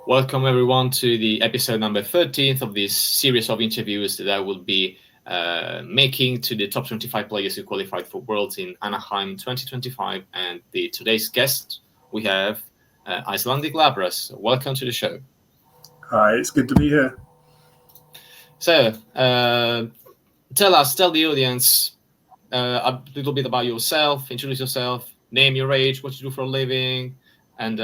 Welcome everyone to the episode number 13th of this series of interviews that I will be making to the top 25 players who qualified for Worlds in Anaheim 2025. And today's guest, we have IcelandicLapras. Welcome to the show. Hi, it's good to be here. So, tell the audience a little bit about yourself, introduce yourself, name your age, what you do for a living, and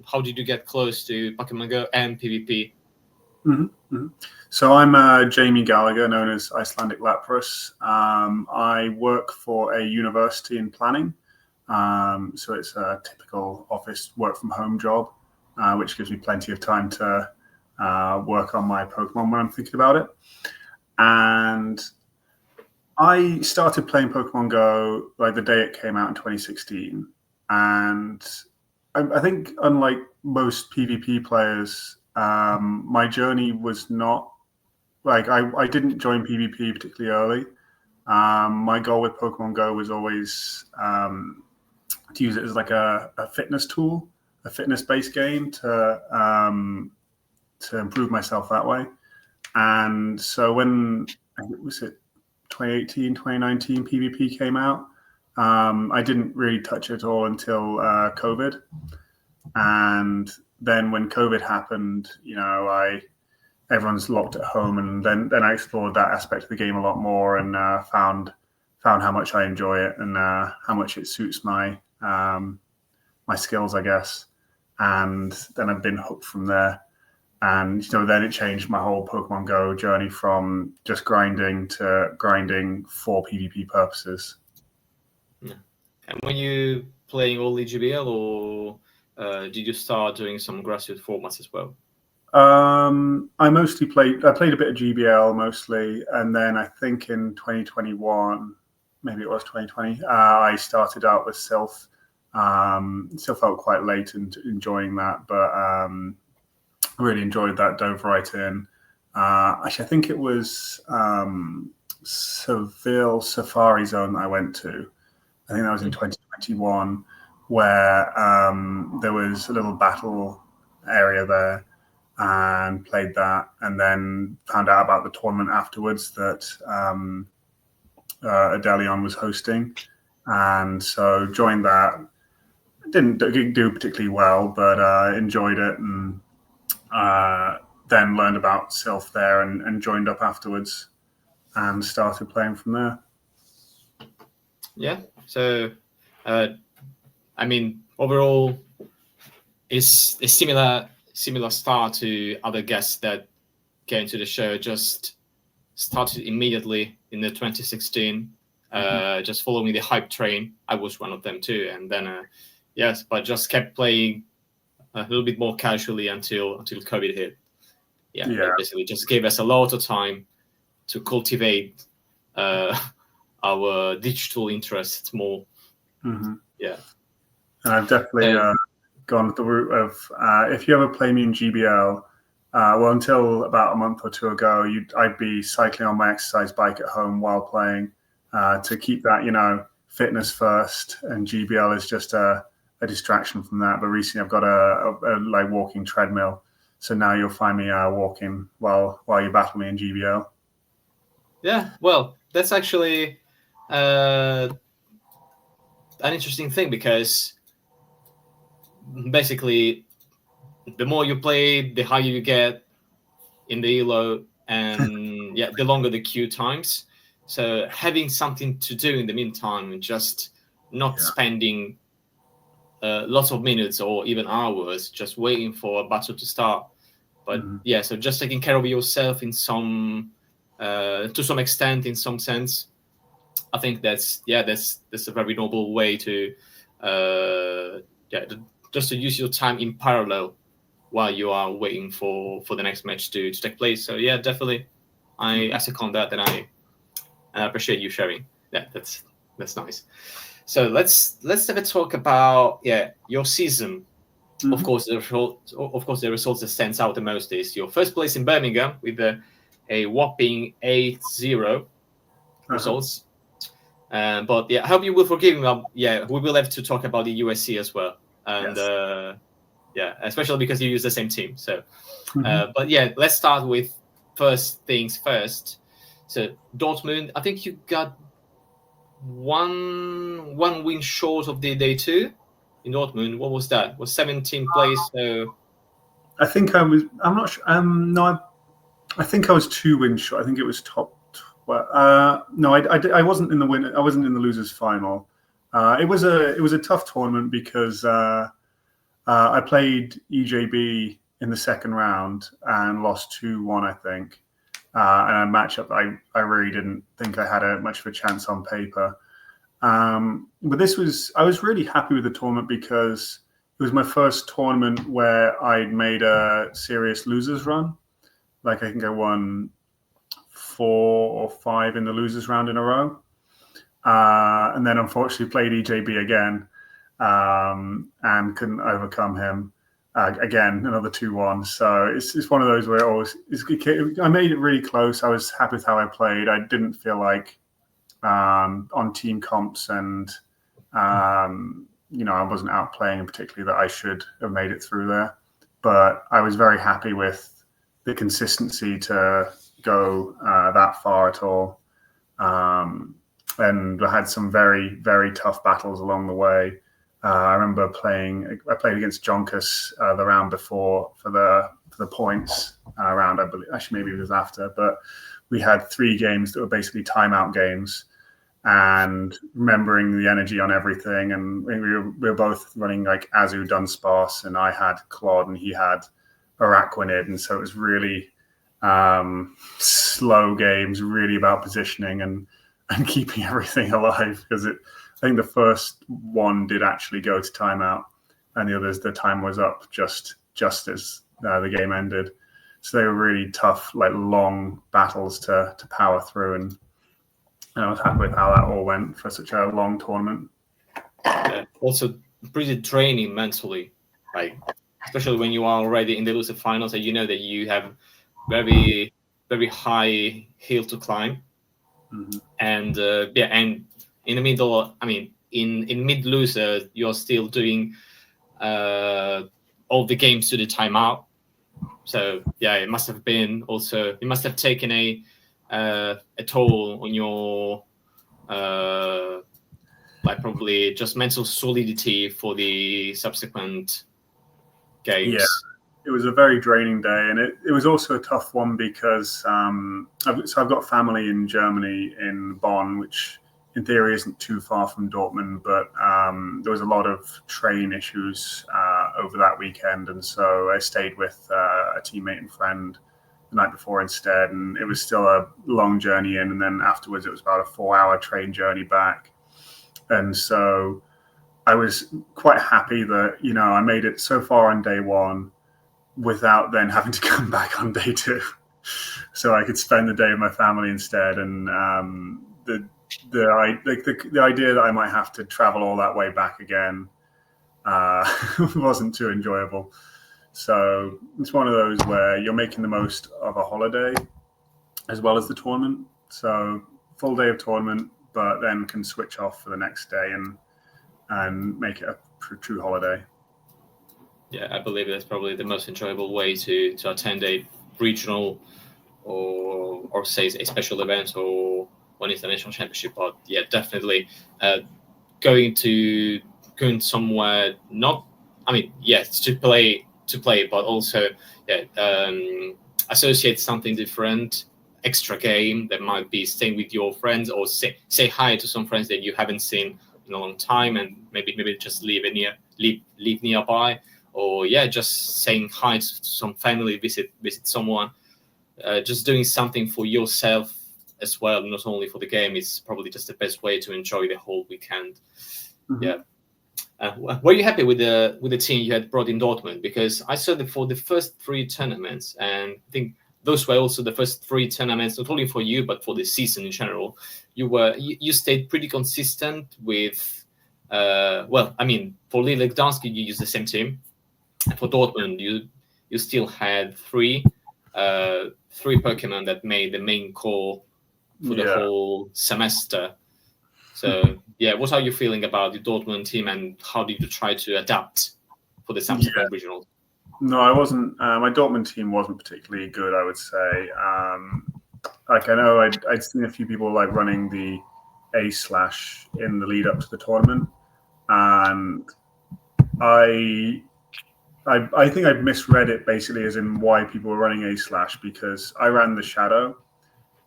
how did you get close to Pokemon Go and PvP? So I'm Jamie Gallagher, known as IcelandicLapras. I work for a university in planning. So it's a typical office work from home job, which gives me plenty of time to work on my Pokemon when I'm thinking about it. And I started playing Pokemon Go like the day it came out in 2016. And I think unlike most PvP players, my journey was not like I didn't join PvP particularly early. My goal with Pokemon Go was always to use it as like a fitness tool, a fitness-based game to improve myself that way. And so when I think was it 2018, 2019 PvP came out, I didn't really touch it at all until COVID. And then when COVID happened, everyone's locked at home, and then I explored that aspect of the game a lot more, and found how much I enjoy it and how much it suits my skills, I guess. And then I've been hooked from there. And then it changed my whole Pokemon Go journey from just grinding to grinding for PvP purposes. Yeah. And when you playing only GBL, or did you start doing some grassroots formats as well? I played a bit of GBL mostly, and then I think in 2021, maybe it was 2020, I started out with Sylph. Still felt quite late in enjoying that, but really enjoyed that, dove right in. Actually, I think it was Seville Safari Zone that I went to. I think that was in 2021, where there was a little battle area there, and played that, and then found out about the tournament afterwards that Adelion was hosting, and so joined that. Didn't do particularly well, but enjoyed it, and then learned about Sylph there, and joined up afterwards, and started playing from there. Yeah. So, overall, it's a similar start to other guests that came to the show. Just started immediately in the 2016, just following the hype train. I was one of them too, and then but just kept playing a little bit more casually until COVID hit. Yeah. Basically just gave us a lot of time to cultivate our digital interests more. Yeah. And I've definitely gone the route of if you ever play me in GBL, until about a month or two ago, I'd be cycling on my exercise bike at home while playing to keep that, fitness first, and GBL is just a distraction from that. But recently I've got a like walking treadmill, so now you'll find me walking while you battle me in GBL. Yeah, well, that's actually an interesting thing, because basically the more you play, the higher you get in the elo, and the longer the queue times. So having something to do in the meantime, and just not spending lots of minutes or even hours just waiting for a battle to start. But so just taking care of yourself in some to some extent, in some sense, I think that's a very noble way to just to use your time in parallel while you are waiting for the next match to take place. So yeah, definitely, I second that, and I appreciate you sharing. Yeah, that's nice. So let's have a talk about your season. Of course, the results that stands out the most is your first place in Birmingham with a whopping 8-0 results. But I hope you will forgive me. We will have to talk about the USC as well. And Yeah, especially because you use the same team. So, but yeah, let's start with first things first. So Dortmund, I think you got one win short of the day two in Dortmund. What was that? Was 17th place. So I think I was. I'm not sure. No, I think I was 2 wins short. I think it was top. No, I wasn't in the win. I wasn't in the losers final. It was a tough tournament because I played EJB in the second round and lost 2-1, I think. And a matchup I really didn't think I had much of a chance on paper. But I was really happy with the tournament because it was my first tournament where I'd made a serious losers run. Like I think I won 4 or 5 in the losers round in a row. And then unfortunately played EJB again and couldn't overcome him. Again, another 2-1. So it's one of those where I made it really close. I was happy with how I played. I didn't feel like on team comps and I wasn't outplaying particularly that I should have made it through there. But I was very happy with the consistency to go that far at all. And I had some very, very tough battles along the way. I remember I played against Jonkus the round before for the points round, I believe. Actually, maybe it was after. But we had 3 games that were basically timeout games. And remembering the energy on everything. And we were both running like Azu Dunsparce, and I had Claude and he had Araquanid. And so it was really slow games, really about positioning and keeping everything alive, because I think the first one did actually go to timeout, and the others, the time was up just as the game ended. So they were really tough, like long battles to power through, and I was happy with how that all went for such a long tournament. Also pretty draining mentally, like especially when you are already in the loser finals and you know that you have very, very high hill to climb. And and in the middle, I mean, in mid loser, you're still doing all the games to the timeout. So yeah, it must have been also. It must have taken a toll on your like probably just mental solidity for the subsequent games. Yeah. It was a very draining day, and it was also a tough one because I've got family in Germany, in Bonn, which in theory isn't too far from Dortmund, but there was a lot of train issues over that weekend, and so I stayed with a teammate and friend the night before instead, and it was still a long journey in, and then afterwards it was about a 4-hour train journey back, and so I was quite happy that I made it so far on day one without then having to come back on day 2, so I could spend the day with my family instead. And the idea that I might have to travel all that way back again wasn't too enjoyable. So it's one of those where you're making the most of a holiday as well as the tournament. So full day of tournament, but then can switch off for the next day and make it a true holiday. Yeah, I believe that's probably the most enjoyable way to attend a regional or say a special event or one international championship. But yeah, definitely going somewhere not. I mean, yes, to play, but also associate something different, extra game that might be staying with your friends, or say hi to some friends that you haven't seen in a long time, and maybe just live nearby. Or just saying hi to some family, visit someone, just doing something for yourself as well, not only for the game, is probably just the best way to enjoy the whole weekend. Mm-hmm. Yeah. Were you happy with the team you had brought in Dortmund? Because I saw that for the first 3 tournaments, and I think those were also the first 3 tournaments, not only for you but for the season in general. You stayed pretty consistent with. I mean, for Lille Gdansk, you used the same team. For Dortmund, you still had 3 Pokemon that made the main core for the whole semester. So what are you feeling about the Dortmund team, and how did you try to adapt? for the subsequent regional? No, I wasn't. My Dortmund team wasn't particularly good, I would say. Like I know I'd seen a few people like running the A/ in the lead up to the tournament, and I think I'd misread it basically as in why people were running A/, because I ran the Shadow,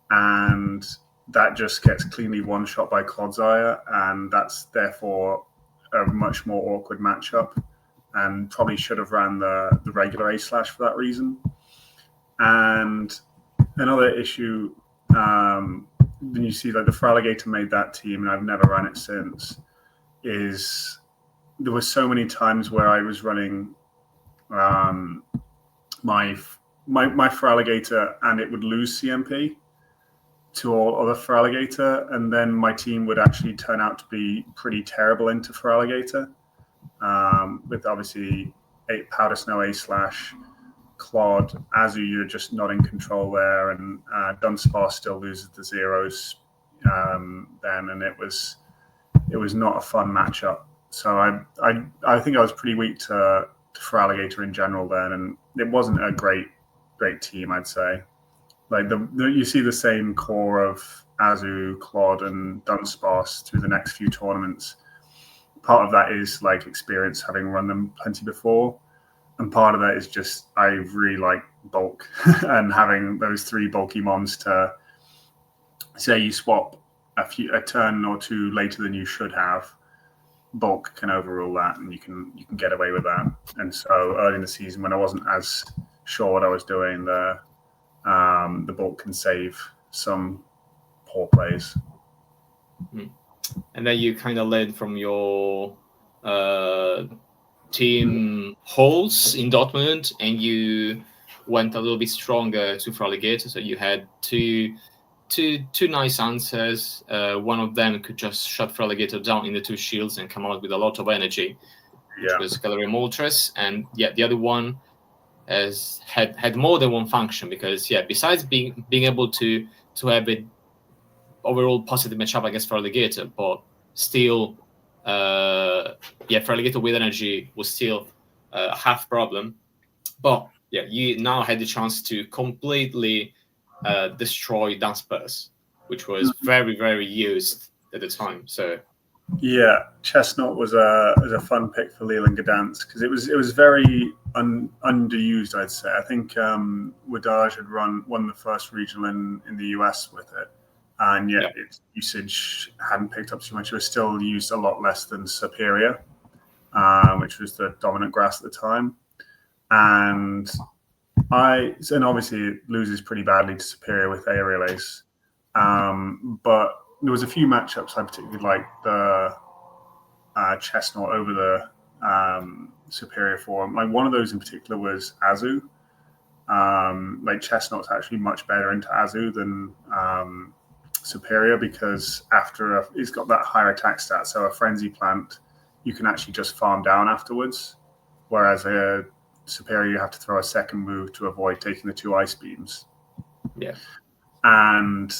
and that just gets cleanly one shot by Clodsire, and that's therefore a much more awkward matchup, and probably should have ran the regular A/ for that reason. And another issue, then you see like the Fraligator made that team, and I've never ran it since, is there were so many times where I was running my Fraligator and it would lose CMP to all other Fraligator, and then my team would actually turn out to be pretty terrible into Fraligator, with obviously Powder Snow A/, Clod, Azu, you're just not in control there, and Dunsparce still loses the zeros then, and it was not a fun matchup. So I think I was pretty weak to Fraligator in general then, and it wasn't a great team, I'd say. Like you see the same core of Azu, Clod, and Dunsparce through the next few tournaments. Part of that is like experience, having run them plenty before, and part of that is just I really like bulk and having those 3 bulky mons to say you swap a turn or 2 later than you should have. Bulk can overrule that, and you can get away with that. And so early in the season, when I wasn't as sure what I was doing, the bulk can save some poor plays. And then you kind of led from your team holes in Dortmund, and you went a little bit stronger to Fraligator. So you had two nice answers. One of them could just shut Fraligator down in the 2 shields and come out with a lot of energy, which was Gallery Moltres. And the other one had more than one function, because besides being able to have an overall positive matchup against Fraligator, but still Fraligator with energy was still a half problem. But you now had the chance to completely destroy Dunsparce, which was very, very used at the time. So Chestnut was a fun pick for Leland Gdansk, because it was very underused, I'd say. I think Wadaj had won the first regional in the US with it, and its usage hadn't picked up too much. It was still used a lot less than Superior, which was the dominant grass at the time. And obviously it loses pretty badly to Superior with Aerial Ace. But there was a few matchups I particularly liked the Chestnut over the Superior for. Like one of those in particular was Azu. Like Chestnut's actually much better into Azu than Superior, because after he's got that higher attack stat, so a Frenzy Plant you can actually just farm down afterwards, whereas a Superior you have to throw a second move to avoid taking the 2 Ice Beams. And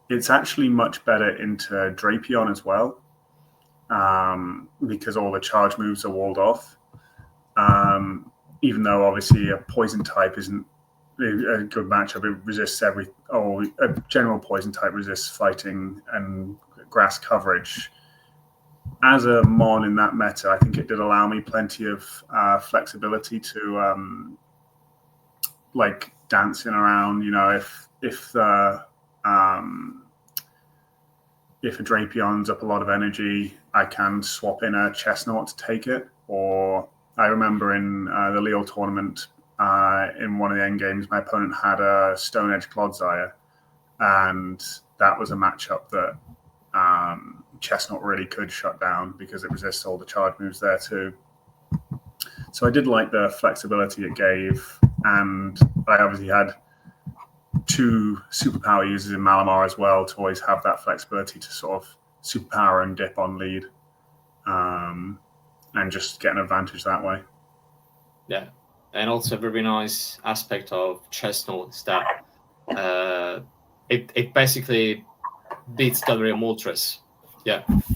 it's actually much better into Drapion as well, because all the charge moves are walled off. Even though obviously a poison type isn't a good matchup, it resists a general poison type resists fighting and grass coverage. As a mon in that meta, I think it did allow me plenty of flexibility to like dancing around. You know, if a Drapion's up a lot of energy, I can swap in a Chestnut to take it. Or I remember in the Lille tournament, in one of the end games, my opponent had a Stone Edge Clodsire, and that was a matchup that Chestnut really could shut down because it resists all the charge moves there too. So I did like the flexibility it gave, and I obviously had 2 superpower users in Malamar as well to always have that flexibility to sort of superpower and dip on lead, and just get an advantage that way. Yeah, and also a very nice aspect of Chestnut is that it basically beats Galleria Moltres.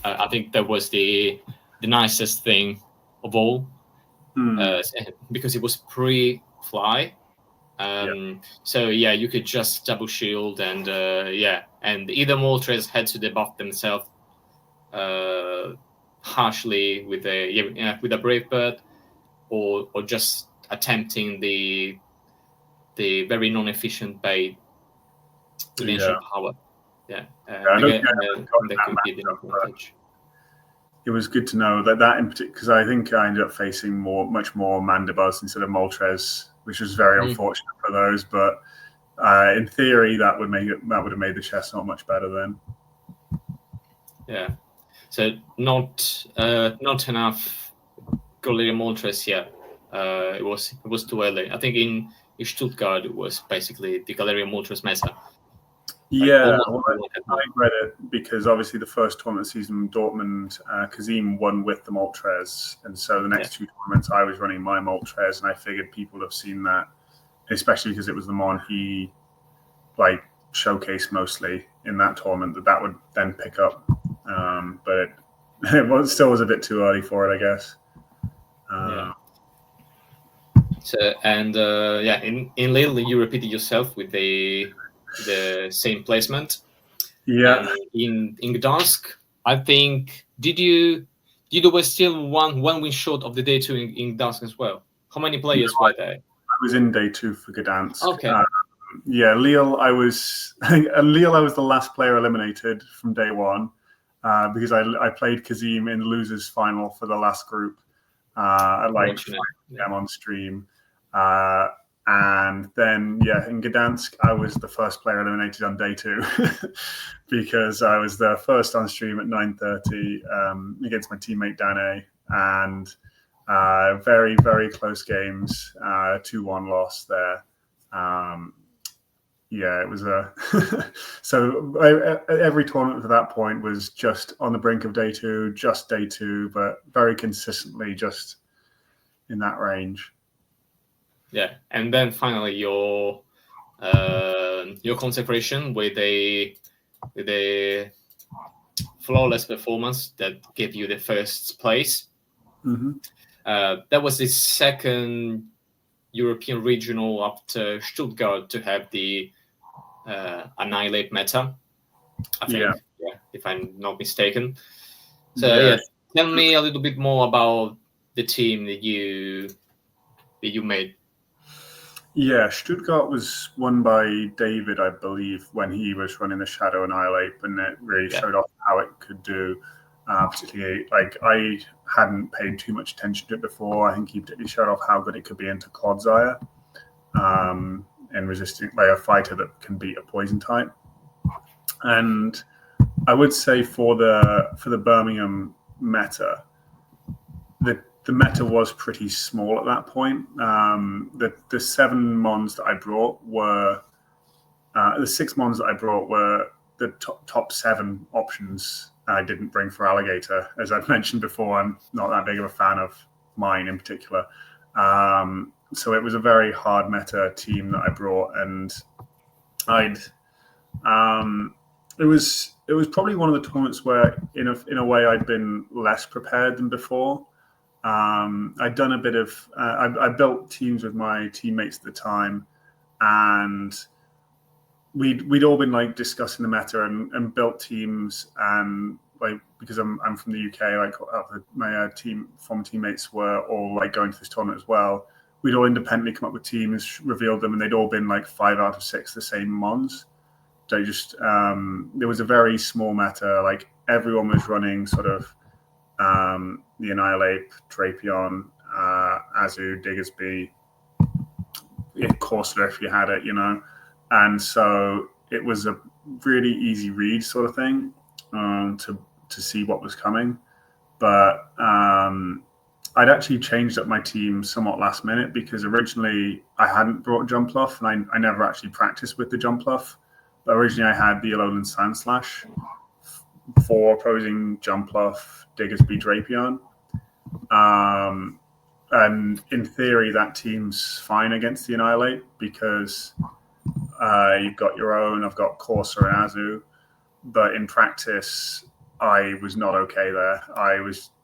I think that was the nicest thing of all. because it was pre-fly. So yeah, you could just double shield and and either Moltres had to debuff themselves harshly with a Brave Bird, or just attempting the very non-efficient bait with Ancient Power. I don't think that could give you an advantage. It was good to know that in particular, because I think I ended up facing much more Mandibuzz instead of Moltres, which was very unfortunate for those. But in theory, that would have made the chestnut much better then. Yeah. So not enough Galarian Moltres yet. It was too early. I think in Stuttgart it was basically the Galarian Moltres meta. Yeah, I read it because obviously the first tournament season, Dortmund, Kazim won with the Moltres, and so the next two tournaments I was running my Moltres, and I figured people would have seen that, especially because it was the Mon he showcased mostly in that tournament, that would then pick up. But it still was a bit too early for it, I guess. So in Lille you repeated yourself with the same placement. Yeah. In Gdansk, I think you were still one win short of the day 2 in Gdansk as well. How many players were there? I was in day 2 for Gdansk. Okay. Lille, I was the last player eliminated from day 1 because I played Kazim in the losers final for the last group at 5 p.m. on stream. And then, in Gdansk, I was the first player eliminated on day 2 because I was the first on stream at 9:30 against my teammate Dane, and very, very close games, 2-1 loss there. It was so every tournament to that point was just on the brink of day 2, but very consistently just in that range. Yeah, and then finally your consecration with a flawless performance that gave you the first place. That was the second European regional after Stuttgart to have the Annihilate meta, I think, if I'm not mistaken. So tell me a little bit more about the team that you made. Yeah, Stuttgart was won by David, I believe, when he was running the Shadow Annihilate, and it really showed off how it could do. Particularly, I hadn't paid too much attention to it before. I think he particularly showed off how good it could be into Clodsire, and resisting a fighter that can beat a poison type. And I would say for the Birmingham meta, the meta was pretty small at that point. The 7 mons that I brought were the 6 mons that I brought were the top 7 options I didn't bring for Alligator. As I've mentioned before, I'm not that big of a fan of mine in particular. So it was a very hard meta team that I brought, and it was probably one of the tournaments where in a way I'd been less prepared than before. I'd done a bit of I built teams with my teammates at the time, and we'd all been discussing the meta and built teams, and because I'm from the UK, my former teammates were all going to this tournament as well. We'd all independently come up with teams, revealed them, and they'd all been 5 out of 6 the same mons. They just there was a very small meta. Everyone was running sort of the Annihilate, Drapion, Azu, Diggersby, Corsair if you had it, and so it was a really easy read sort of thing to see what was coming. But I'd actually changed up my team somewhat last minute, because originally I hadn't brought Jumpluff, and I never actually practiced with the Jumpluff. But originally I had the Alolan Sandslash for opposing Jumpluff, Diggersby, Drapion. And in theory, that team's fine against the Annihilate, because you've got your own, I've got Corsair and Azu. But in practice, I was not okay there.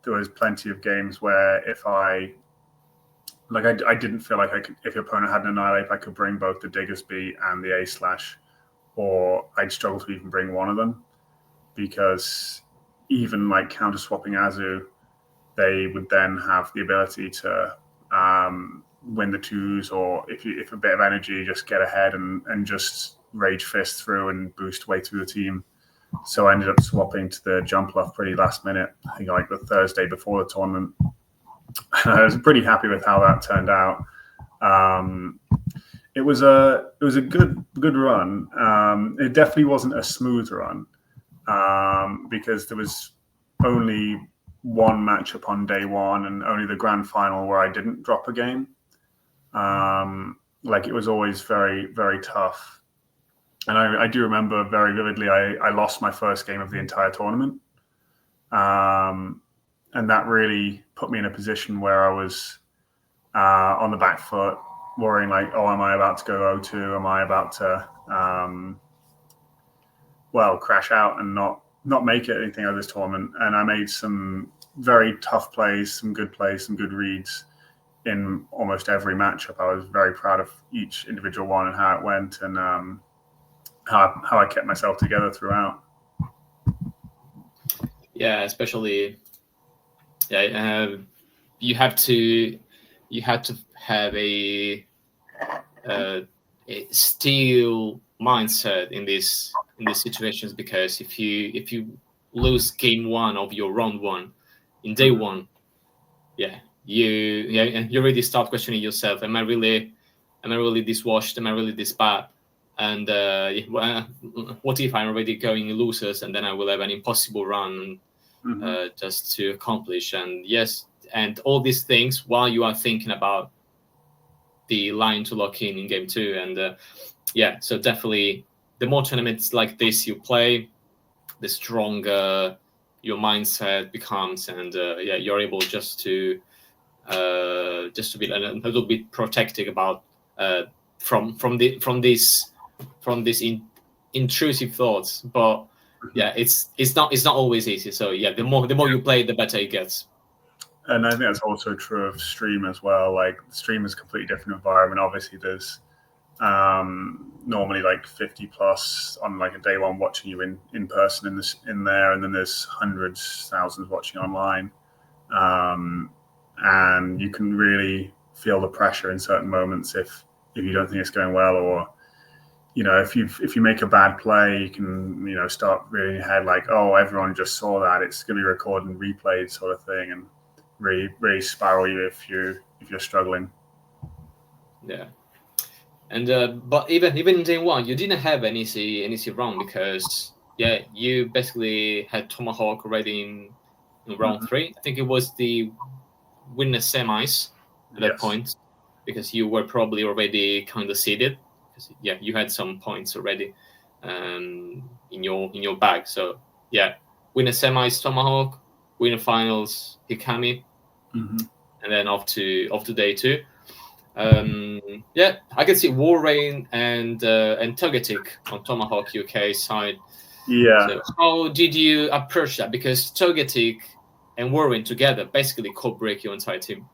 There was plenty of games where if I like I didn't feel like I could, if your opponent had an Annihilate, I could bring both the Diggersby and the A/, or I'd struggle to even bring one of them, because even like counter swapping Azu, they would then have the ability to win the twos, or if a bit of energy, just get ahead and just rage fist through and boost way through the team. So I ended up swapping to the jump left pretty last minute, I think like the Thursday before the tournament. I was pretty happy with how that turned out. It was a good run. It definitely wasn't a smooth run, because there was only one matchup on day one and only the grand final where I didn't drop a game. Like it was always very, very tough. And I do remember very vividly, I lost my first game of the entire tournament. And that really put me in a position where I was on the back foot, worrying like, oh, am I about to go 0-2? Am I about to, crash out and not make it anything out of this tournament? And I made some very tough plays, some good reads in almost every matchup. I was very proud of each individual one and how it went, and how I kept myself together throughout. Yeah, especially, you have to have a steel mindset in these situations, because if you lose game one of your round one in day one, you already start questioning yourself. Am I really this washed? Am I really this bad? And what if I'm already going losers, and then I will have an impossible run just to accomplish? And yes, and all these things while you are thinking about the line to lock in game two. And so definitely, the more tournaments like this you play, the stronger your mindset becomes, and you're able just to be a little bit protective about from these intrusive thoughts. But it's not always easy. So the more you play, the better it gets. And I think that's also true of stream as well. Like, stream is a completely different environment. Obviously, there's normally like 50 plus on like a day one watching you in person in there, and then there's hundreds, thousands watching online, and you can really feel the pressure in certain moments if you don't think it's going well, or if you make a bad play, you can start rearing your head like, oh, everyone just saw that, it's going to be recorded and replayed, sort of thing, and really spiral you if you're struggling. Yeah. And but even in day one, you didn't have an easy round, because you basically had Tomahawk already in round three. I think it was the winner semis at that point, because you were probably already kind of seeded, because you had some points already in your bag. So winner semis Tomahawk, winner finals Hikami, and then off to day two. I can see Warrain and Togetic on Tomahawk UK side. Yeah. So how did you approach that? Because Togetic and Warrain together basically could break your entire team.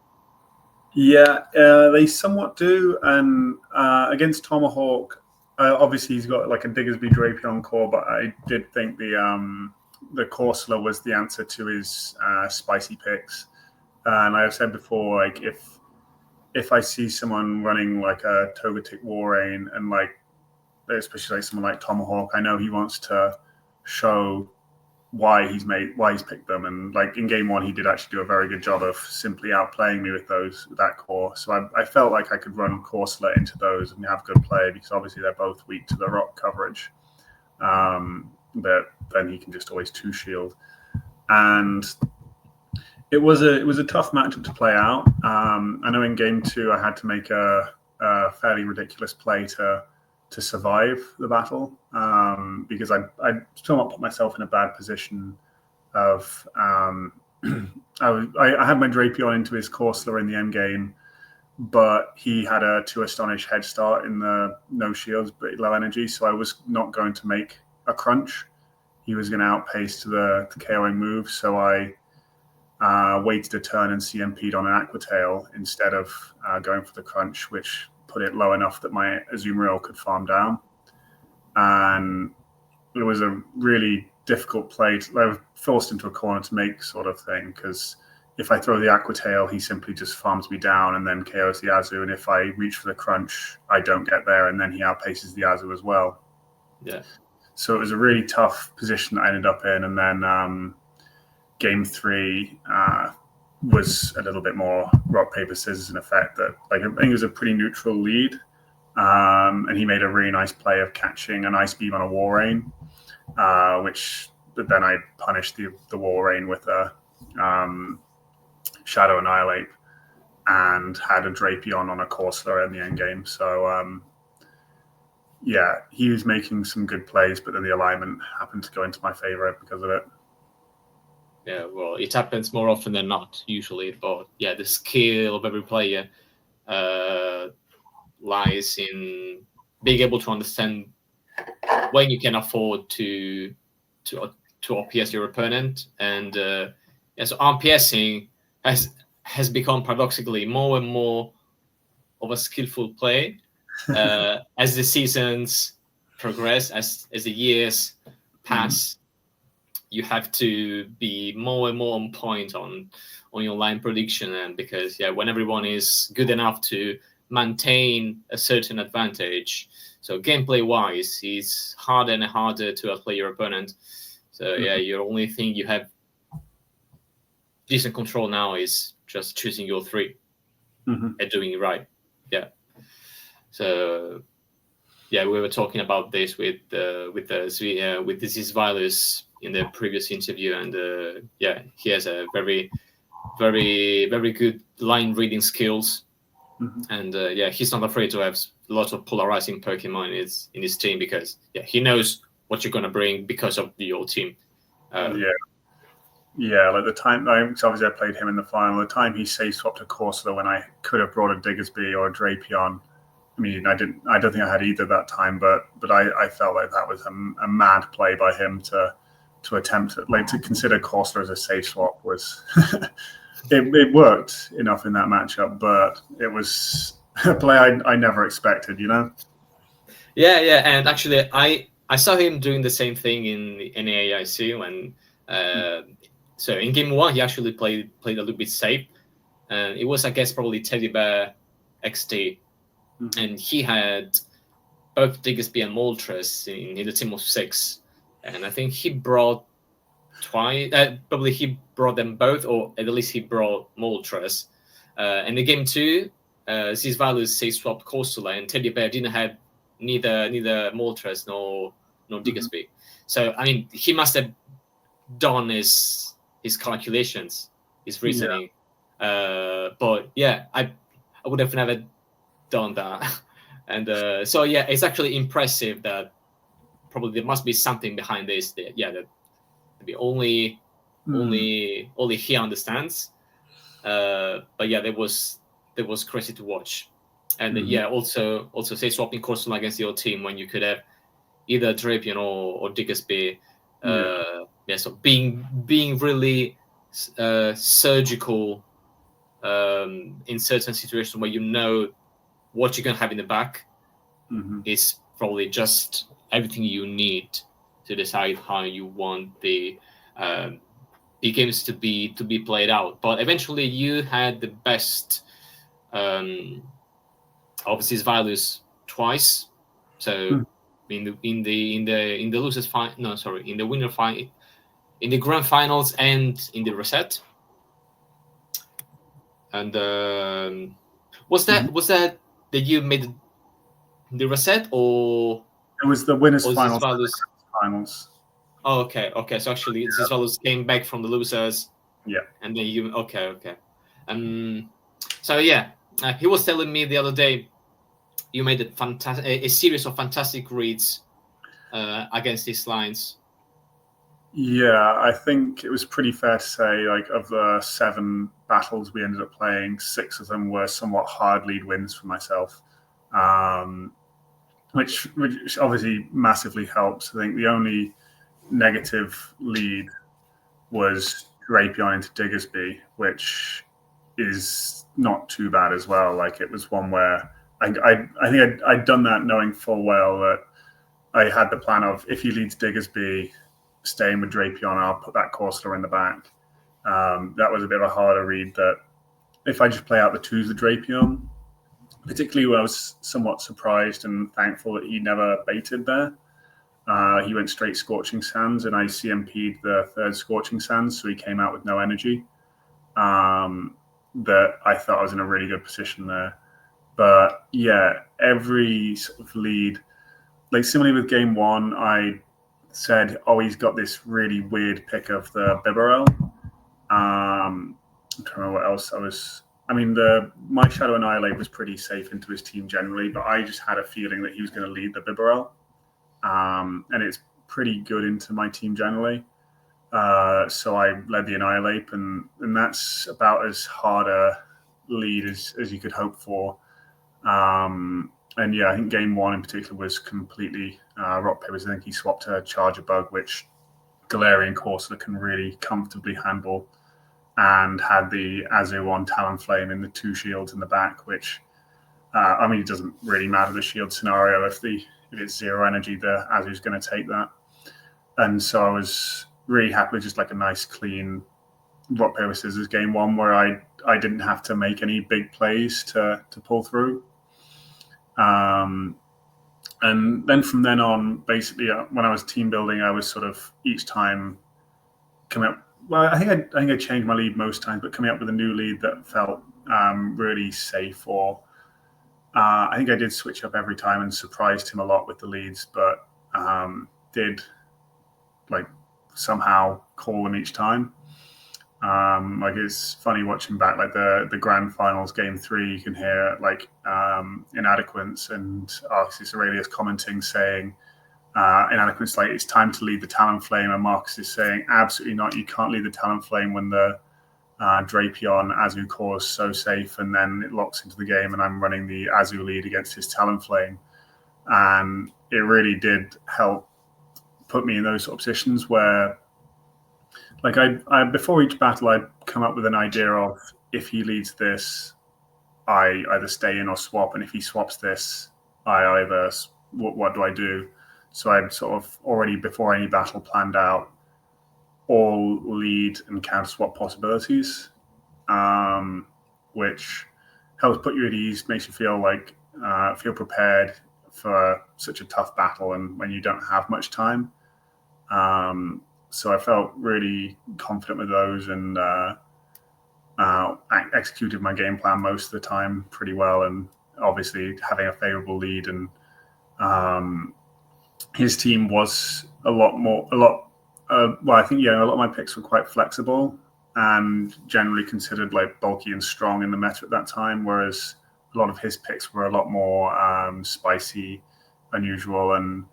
Yeah, they somewhat do. And against Tomahawk, obviously he's got like a Diggersby Drapion core, but I did think the Corsola was the answer to his spicy picks. And I've said before, like if I see someone running like a Togetic Warrain, and like especially like someone like Tomahawk, I know he wants to show why he's picked them, and like in game one he did actually do a very good job of simply outplaying me with that core. So I felt like I could run Corsola into those and have good play, because obviously they're both weak to the rock coverage, but then he can just always two shield. And it was a tough matchup to play out. I know in game two I had to make a fairly ridiculous play to survive the battle, because I somewhat put myself in a bad position of I had my Drapion into his Corsola in the end game, but he had a 2 Astonish head start in the no shields but low energy, so I was not going to make a crunch. He was going to outpace to the KOing move, so I waited a turn and CMP'd on an Aquatail instead of going for the crunch, which put it low enough that my Azumarill could farm down. And it was a really difficult play. I was forced into a corner to make, sort of thing, because if I throw the Aquatail, he simply just farms me down and then KOs the Azu. And if I reach for the crunch, I don't get there, and then he outpaces the Azu as well. Yeah. So it was a really tough position I ended up in. And then game 3 was a little bit more rock, paper, scissors in effect. That, like, I think it was a pretty neutral lead. And he made a really nice play of catching an Ice Beam on a Walrein, but then I punished the Walrein with a Shadow Annihilate and had a Drapion on a Corsola in the end game. So yeah, he was making some good plays, but then the alignment happened to go into my favor because of it. Yeah, well, it happens more often than not, usually. But yeah, the skill of every player lies in being able to understand when you can afford to RPS your opponent. And yeah, so RPSing has become paradoxically more and more of a skillful play as the seasons progress, as the years pass. You have to be more and more on point on your line prediction, and because when everyone is good enough to maintain a certain advantage, so gameplay wise, it's harder and harder to outplay your opponent. So your only thing you have decent control now is just choosing your 3 and doing it right. Yeah. So we were talking about this with the Zizvilus in the previous interview, and he has a very, very, very good line reading skills, and he's not afraid to have lots of polarizing Pokemon in his team, because he knows what you're gonna bring because of your team. Like the time, obviously I played him in the final. The time he safe swapped a Corsola when I could have brought a Diggersby or a Drapion. I mean, I don't think I had either that time, but I felt like that was a mad play by him to attempt it, like to consider Corsola as a safe swap was. it worked enough in that matchup, but it was a play I never expected, you know. Yeah, and actually I saw him doing the same thing in NAIC when so in game 1 he actually played a little bit safe, and it was, I guess, probably Teddy Bear XT. And he had both Diggersby and Moltres in the team of 6. And I think he brought twice, probably he brought them both, or at least he brought Moltres. And in game 2, Zizvilus safe swapped Corsola, and Teddy Bear didn't have neither Moltres nor Diggersby. So, I mean, he must have done his calculations, his reasoning. But I would have never done that. And so it's actually impressive that probably there must be something behind this that maybe only he understands, but there was crazy to watch. And also say swapping Corsola against your team when you could have either Drapion or Diggersby. So being really surgical in certain situations where you know what you're going to have in the back is probably just everything you need to decide how you want the games to be played out. But eventually you had the best of Zizvilus twice. So in the losers in the winner fight, in the grand finals and in the reset. And was that you made the reset, or it was the winners finals? Oh, okay. So actually, Zizvilus came back from the losers. Yeah. And then you okay. So he was telling me the other day you made a series of fantastic reads against these lines. Yeah, I think it was pretty fair to say, like, of the 7 battles we ended up playing, 6 of them were somewhat hard lead wins for myself, which obviously massively helps. I think the only negative lead was Drapion into Diggersby, which is not too bad as well. Like, it was one where I think I'd done that knowing full well that I had the plan of, if he leads Diggersby, staying with Drapion, I'll put that Corsair in the back. That was a bit of a harder read, that if I just play out the twos with Drapion, particularly when I was somewhat surprised and thankful that he never baited there. He went straight Scorching Sands, and I CMP'd the third Scorching Sands, so he came out with no energy. That I thought I was in a really good position there. But yeah, every sort of lead, like similarly with game one, I said, oh, he's got this really weird pick of the Bibarel. I'm trying to remember what else I was. I mean, my Shadow Annihilate was pretty safe into his team generally, but I just had a feeling that he was going to lead the Bibarel. And it's pretty good into my team generally. So I led the Annihilate, and that's about as hard a lead as you could hope for. And yeah, I think game one in particular was completely rock, paper, scissors. I think he swapped a Charger Bug, which Galarian Corsair can really comfortably handle, and had the Azu on Talonflame in the two shields in the back, which, I mean, it doesn't really matter the shield scenario. If it's zero energy, the Azu's going to take that. And so I was really happy with just like a nice, clean rock, paper, scissors game one, where I didn't have to make any big plays to pull through. And then from then on, basically, when I was team building, I was sort of each time coming up. Well, I think I changed my lead most times, but coming up with a new lead that felt really safe. Or I think I did switch up every time and surprised him a lot with the leads, but did like somehow call them each time. Like, it's funny watching back, like the grand finals game 3, you can hear like Inadequance and Arceus Aurelius commenting, saying Inadequance, like, it's time to lead the Talonflame, and Marcus is saying, absolutely not, you can't lead the Talonflame when the Drapion Azu core is so safe, and then it locks into the game and I'm running the Azu lead against his Talonflame. And it really did help put me in those sort of positions where, like, I before each battle, I'd come up with an idea of, if he leads this, I either stay in or swap, and if he swaps this, I either what do I do? So I'd sort of already, before any battle, planned out all lead and counter swap possibilities, which helps put you at ease, makes you feel like feel prepared for such a tough battle, and when you don't have much time. So I felt really confident with those, and executed my game plan most of the time pretty well. And obviously, having a favorable lead, and his team was a lot. Well, I think, a lot of my picks were quite flexible and generally considered like bulky and strong in the meta at that time, whereas a lot of his picks were a lot more spicy, unusual, and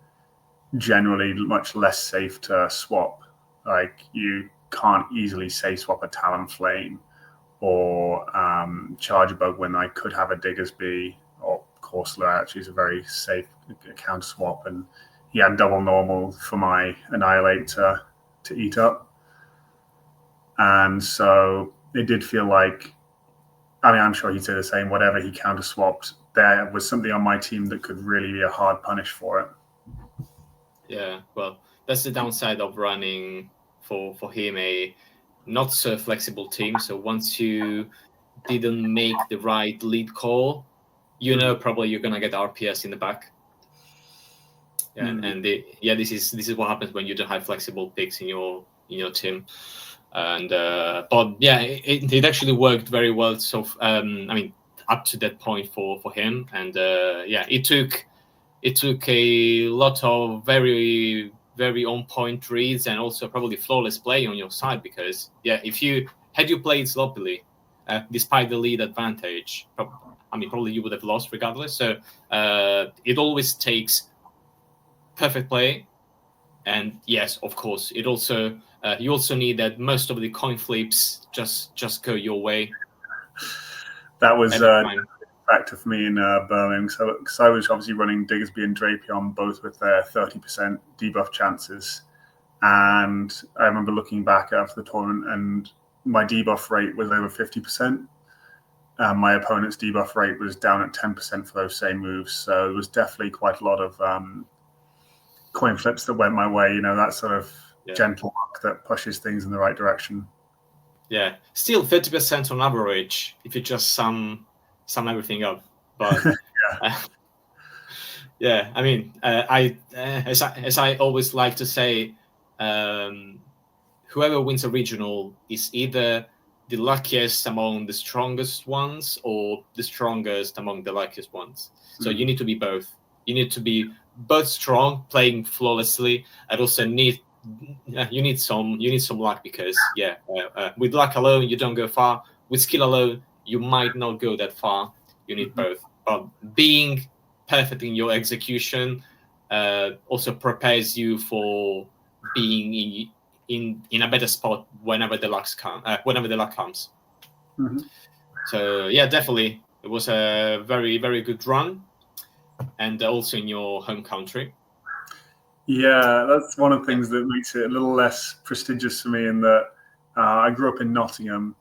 generally much less safe to swap. Like, you can't easily say swap a Talonflame or Charger Bug when I could have a Diggersby, or Corsair actually is a very safe counter swap, and he had double normal for my Annihilate to eat up. And so it did feel like, I mean, I'm sure he'd say the same, whatever he counter swapped, there was something on my team that could really be a hard punish for it. Yeah, well, that's the downside of running for him a not so flexible team. So once you didn't make the right lead call, probably you're gonna get RPS in the back. Yeah, and this is what happens when you don't have flexible picks in your team. And but yeah, it actually worked very well. So I mean, up to that point for him, and it took a lot of very, very on point reads, and also probably flawless play on your side, because if you played sloppily, despite the lead advantage, probably you would have lost regardless. So it always takes perfect play, and yes, of course, it also you also need that most of the coin flips just go your way. That was factor for me in Birmingham, because I was obviously running Diggersby and Drapion both with their 30% debuff chances, And I remember looking back after the tournament, and my debuff rate was over 50%. My opponent's debuff rate was down at 10% for those same moves. So it was definitely quite a lot of coin flips that went my way. That sort of gentle luck that pushes things in the right direction. Yeah, still 30% on average if you just sum everything up. But yeah, I mean, as I always like to say, whoever wins a regional is either the luckiest among the strongest ones or the strongest among the luckiest ones. So you need to be both. You need to be both strong, playing flawlessly, and also you need some luck, because with luck alone you don't go far. With skill alone you might not go that far. You need both. But being perfect in your execution also prepares you for being in a better spot whenever the luck comes. So yeah, definitely it was a very, very good run, and also in your home country. Yeah, that's one of the things that makes it a little less prestigious for me, in that I grew up in Nottingham,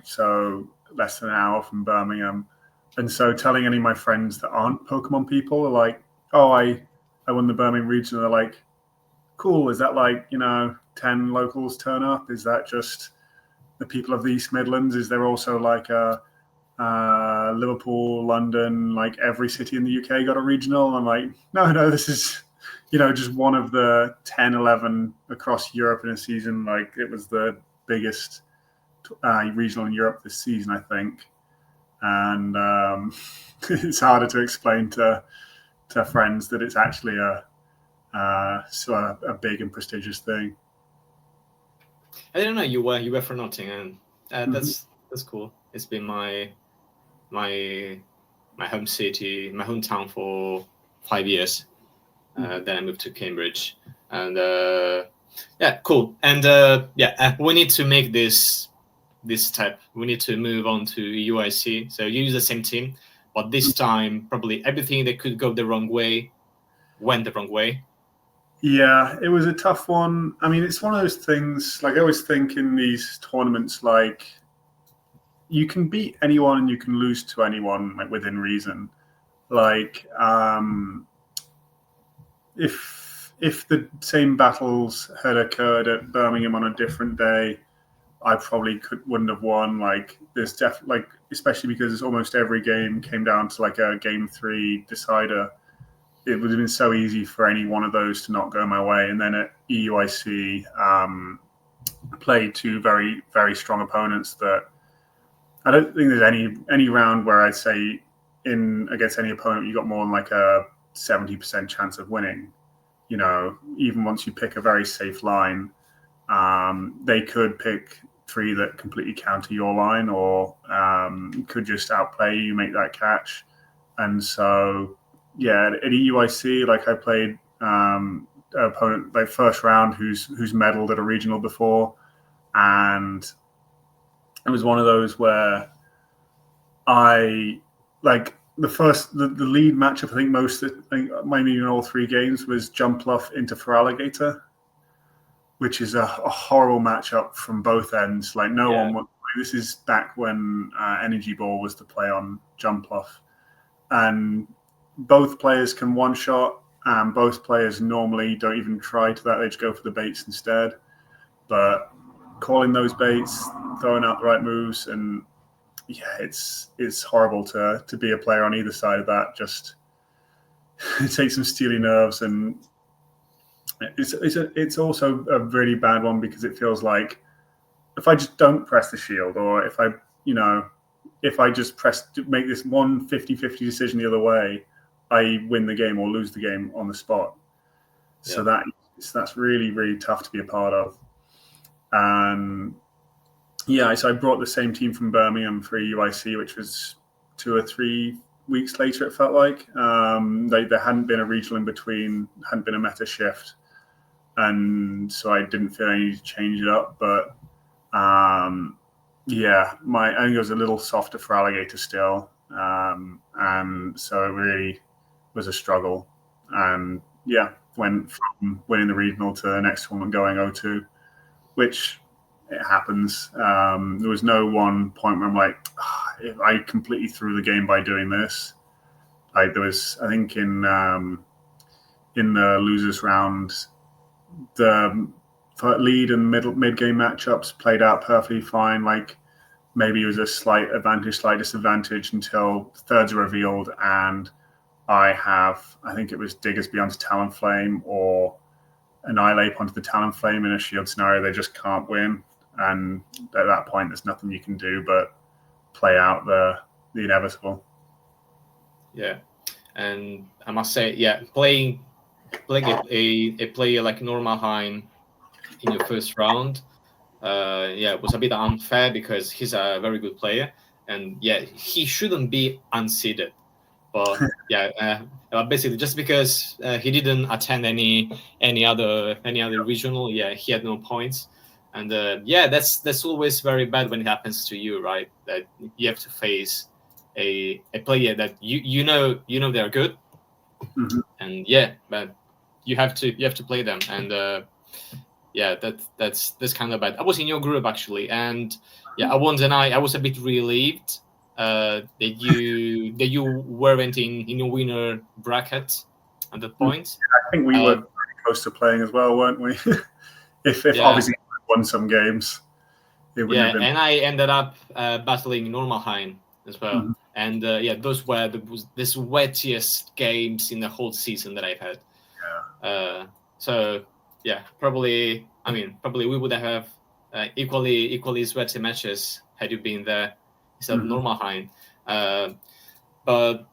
so less than an hour from Birmingham. And so telling any of my friends that aren't Pokemon people are like, oh, I won the Birmingham region. They're like, cool. Is that 10 locals turn up? Is that just the people of the East Midlands? Is there also Liverpool, London, like every city in the UK got a regional? And I'm like, no, this is, just one of the 10, 11 across Europe in a season. Like, it was the biggest regional in Europe this season, I think. And it's harder to explain to friends that it's actually a big and prestigious thing. I don't know. You were from Nottingham. That's cool. It's been my home city, my hometown for 5 years. Then I moved to Cambridge, and cool. And we need to make this step. We need to move on to UIC. So you use the same team, but this time probably everything that could go the wrong way went the wrong way. Yeah, it was a tough one. I mean, it's one of those things, like I always think in these tournaments, like you can beat anyone and you can lose to anyone, like within reason. Like if the same battles had occurred at Birmingham on a different day, I probably wouldn't have won. Like there's definitely, like, especially because almost every game came down to like a game 3 decider. It would have been so easy for any one of those to not go my way. And then at EUIC, played two very, very strong opponents that I don't think there's any round where I'd say against any opponent you got more than like a 70% chance of winning. Even once you pick a very safe line, they could pick 3 that completely counter your line, or could just outplay you, make that catch. And so, yeah, at EUIC, like I played an opponent like first round who's medaled at a regional before, and it was one of those where I like the lead matchup. I think maybe in all 3 games was Jumpluff into Feraligatr, which is a horrible matchup from both ends. Like no one would. This is back when Energy Ball was the play on Jumpluff, and both players can one shot. Both players normally don't even try to that; they just go for the baits instead. But calling those baits, throwing out the right moves, and it's horrible to be a player on either side of that. Just it takes some steely nerves, and it's also a really bad one because it feels like if I just don't press the shield, or if I just make this 50-50 decision the other way, I win the game or lose the game on the spot. So that's really, really tough to be a part of. So I brought the same team from Birmingham for UIC, which was 2 or 3 weeks later, it felt like. There hadn't been a regional in between, hadn't been a meta shift. And so I didn't feel I needed to change it up. But I think it was a little softer for Alligator still. And so it really was a struggle. And went from winning the regional to the next tournament going 0-2, which it happens. There was no one point where I'm like, if I completely threw the game by doing this. Like there was, I think in the losers round, the lead and mid game matchups played out perfectly fine. Like maybe it was a slight advantage, slight disadvantage until thirds are revealed, and I think it was Diggersby onto Talonflame or Annihilate onto the Talonflame in a shield scenario. They just can't win, and at that point, there's nothing you can do but play out the inevitable. Yeah, and I must say, yeah, playing a player like Norma-Hein in your first round, it was a bit unfair because he's a very good player, and yeah, he shouldn't be unseeded. But yeah, basically just because he didn't attend any other regional, he had no points, and that's always very bad when it happens to you, right? That you have to face a player that you know they're good, and but you have to play them, and that's kind of bad. I was in your group actually, and I won't deny I was a bit relieved that you weren't in your winner bracket at that point. I think we were close to playing as well, weren't we? if obviously we won some games, it wouldn't have been. And I ended up battling Norma-Hein as well, and those were the sweatiest games in the whole season that I've had. So probably we would have equally sweaty matches had you been there instead of Norma-Hein. But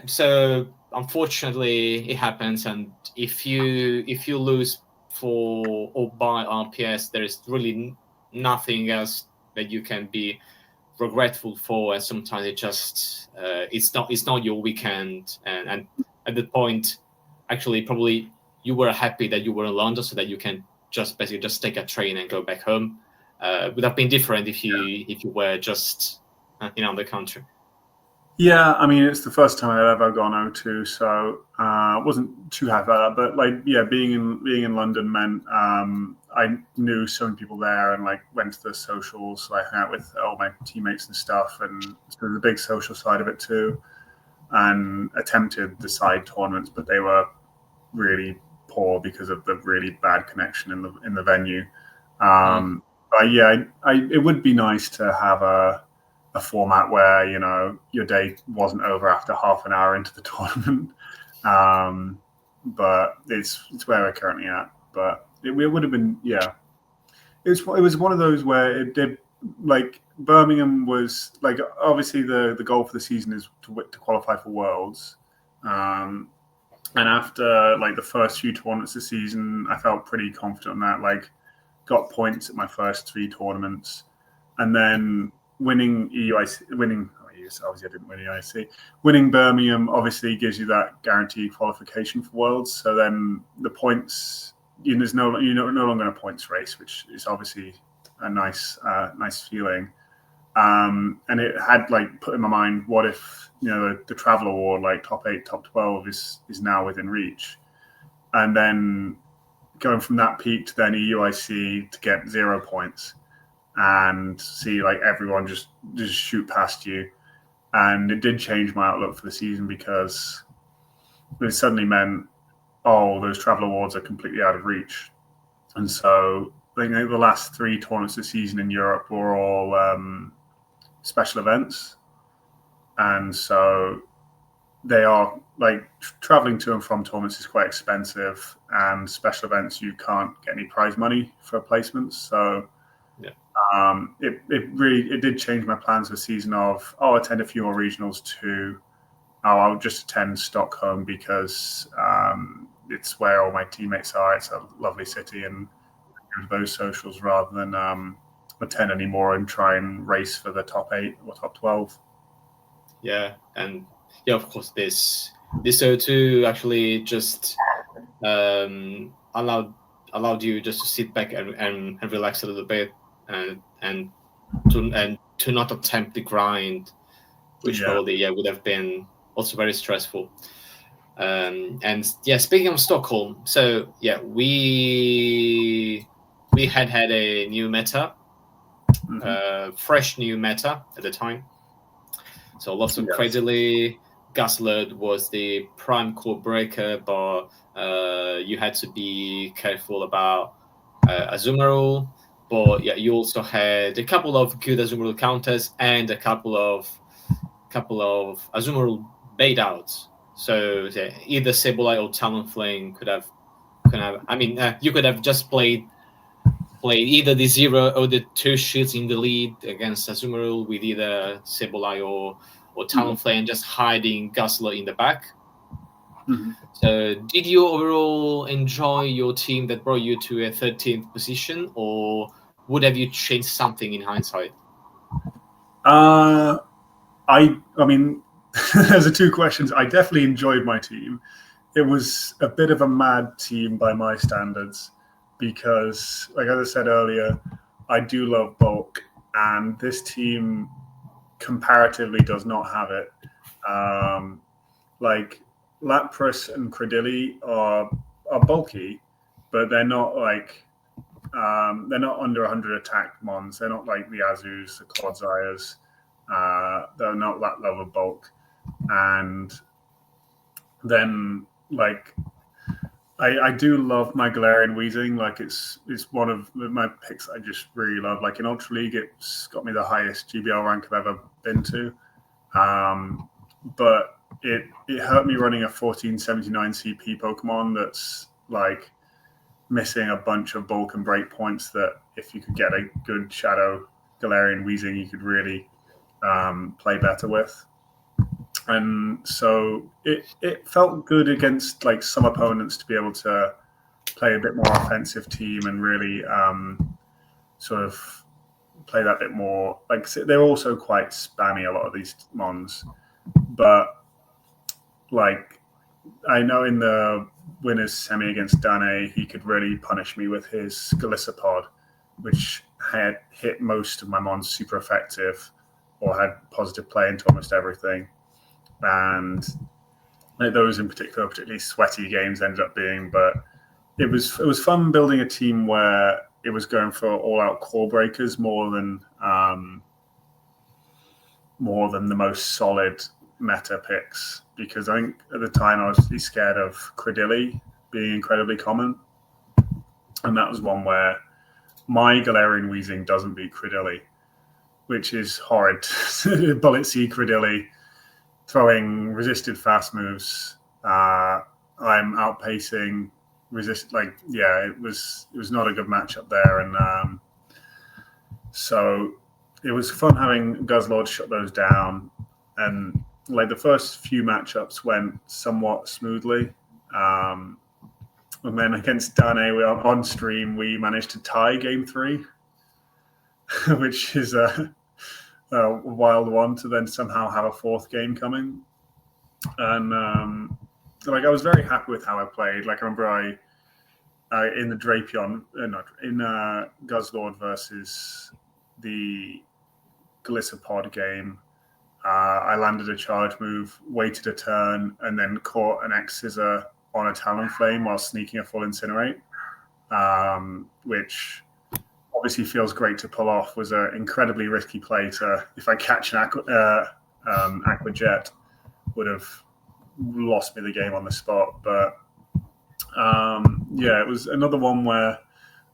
so unfortunately it happens, and if you lose for or by RPS, there is really nothing else that you can be regretful for, and sometimes it just it's not your weekend, and at that point actually probably you were happy that you were in London so that you can basically just take a train and go back home. Would have been different if you were just in another country. Yeah, I mean, it's the first time I've ever gone 0-2, so I wasn't too happy about that. But being in London meant I knew so many people there, and went to the socials. So I hung out with all my teammates and stuff, and so there's a big social side of it too. And attempted the side tournaments, but they were really poor because of the really bad connection in the venue. But it would be nice to have a format where your day wasn't over after half an hour into the tournament. But it's where we're currently at. But it would have been it was one of those where it did Birmingham was obviously the goal for the season is to qualify for Worlds. And after the first few tournaments this season, I felt pretty confident on that. Got points at my first 3 tournaments, and then winning obviously I didn't win EIC. Winning Birmingham obviously gives you that guaranteed qualification for Worlds. So then the points, there's no longer in a points race, which is obviously a nice feeling. And it had put in my mind, what if the travel award top 8, top 12 is now within reach, and then going from that peak to then EUIC to get 0 points and see everyone just shoot past you. And it did change my outlook for the season, because it suddenly meant, those travel awards are completely out of reach. And so I think the last 3 tournaments this season in Europe were all special events, and so they are traveling to and from tournaments is quite expensive, and special events you can't get any prize money for placements. So it did change my plans for the season of I'll attend a few more regionals to I'll just attend Stockholm because it's where all my teammates are. It's a lovely city, and those socials rather than attend anymore and try and race for the top 8 or top 12. And of course this O2 actually just allowed you just to sit back and relax a little bit, and to not attempt the grind, which probably would have been also very stressful. And yeah, speaking of Stockholm, so yeah, we had a new meta, fresh new meta at the time. So lots of Cradily. Guzzlord was the prime core breaker, but you had to be careful about Azumarill. But yeah, you also had a couple of good Azumarill counters and a couple of Azumarill bait outs. So yeah, either Sableye or Talonflame could have. I mean, you could have just played either the 0 or the 2 shoots in the lead against Azumarill with either Sableye or Talonflame, just hiding Guzzlord in the back. So did you overall enjoy your team that brought you to a 13th position, or would have you changed something in hindsight? I mean, those are two questions. I definitely enjoyed my team. It was a bit of a mad team by my standards because, like as I said earlier, I do love bulk, and this team comparatively does not have it. Like Lapras and Cradily are bulky, but they're not like they're not under 100 attack mons. They're not like the Azus, the Clodsires. They're not that level of bulk. And then like I do love my Galarian Weezing. Like it's one of my picks I just really love. Like in Ultra League, it's got me the highest GBL rank I've ever been to. But it hurt me running a 1479 CP Pokemon that's like missing a bunch of bulk and break points that if you could get a good Shadow Galarian Weezing, you could really play better with. And so it felt good against like some opponents to be able to play a bit more offensive team and really sort of play that bit more. Like they're also quite spammy, a lot of these mons, but like I know in the winners semi against Dane, he could really punish me with his Golisopod, which had hit most of my mons super effective or had positive play into almost everything. And those in particular, particularly sweaty games ended up being, but it was fun building a team where it was going for all-out core breakers more than the most solid meta picks, because I think at the time I was really scared of Cradily being incredibly common, and that was one where my Galarian Weezing doesn't beat Cradily, which is horrid. Bullet Seed Cradily throwing resisted fast moves. I'm outpacing resist. Like yeah, it was not a good matchup there, and so it was fun having Guzzlord shut those down, and like the first few matchups went somewhat smoothly. And then against Dane, on stream, we managed to tie game 3, which is a wild one to then somehow have a 4th game coming. And like I was very happy with how I played. Like I remember in the Drapion, in Guzzlord versus the Golisopod game, I landed a charge move, waited a turn, and then caught an X-Scissor on a Talonflame while sneaking a full Incinerate, which obviously feels great to pull off. Was an incredibly risky play to, if I catch an Aqua Jet, would have lost me the game on the spot. But yeah, it was another one where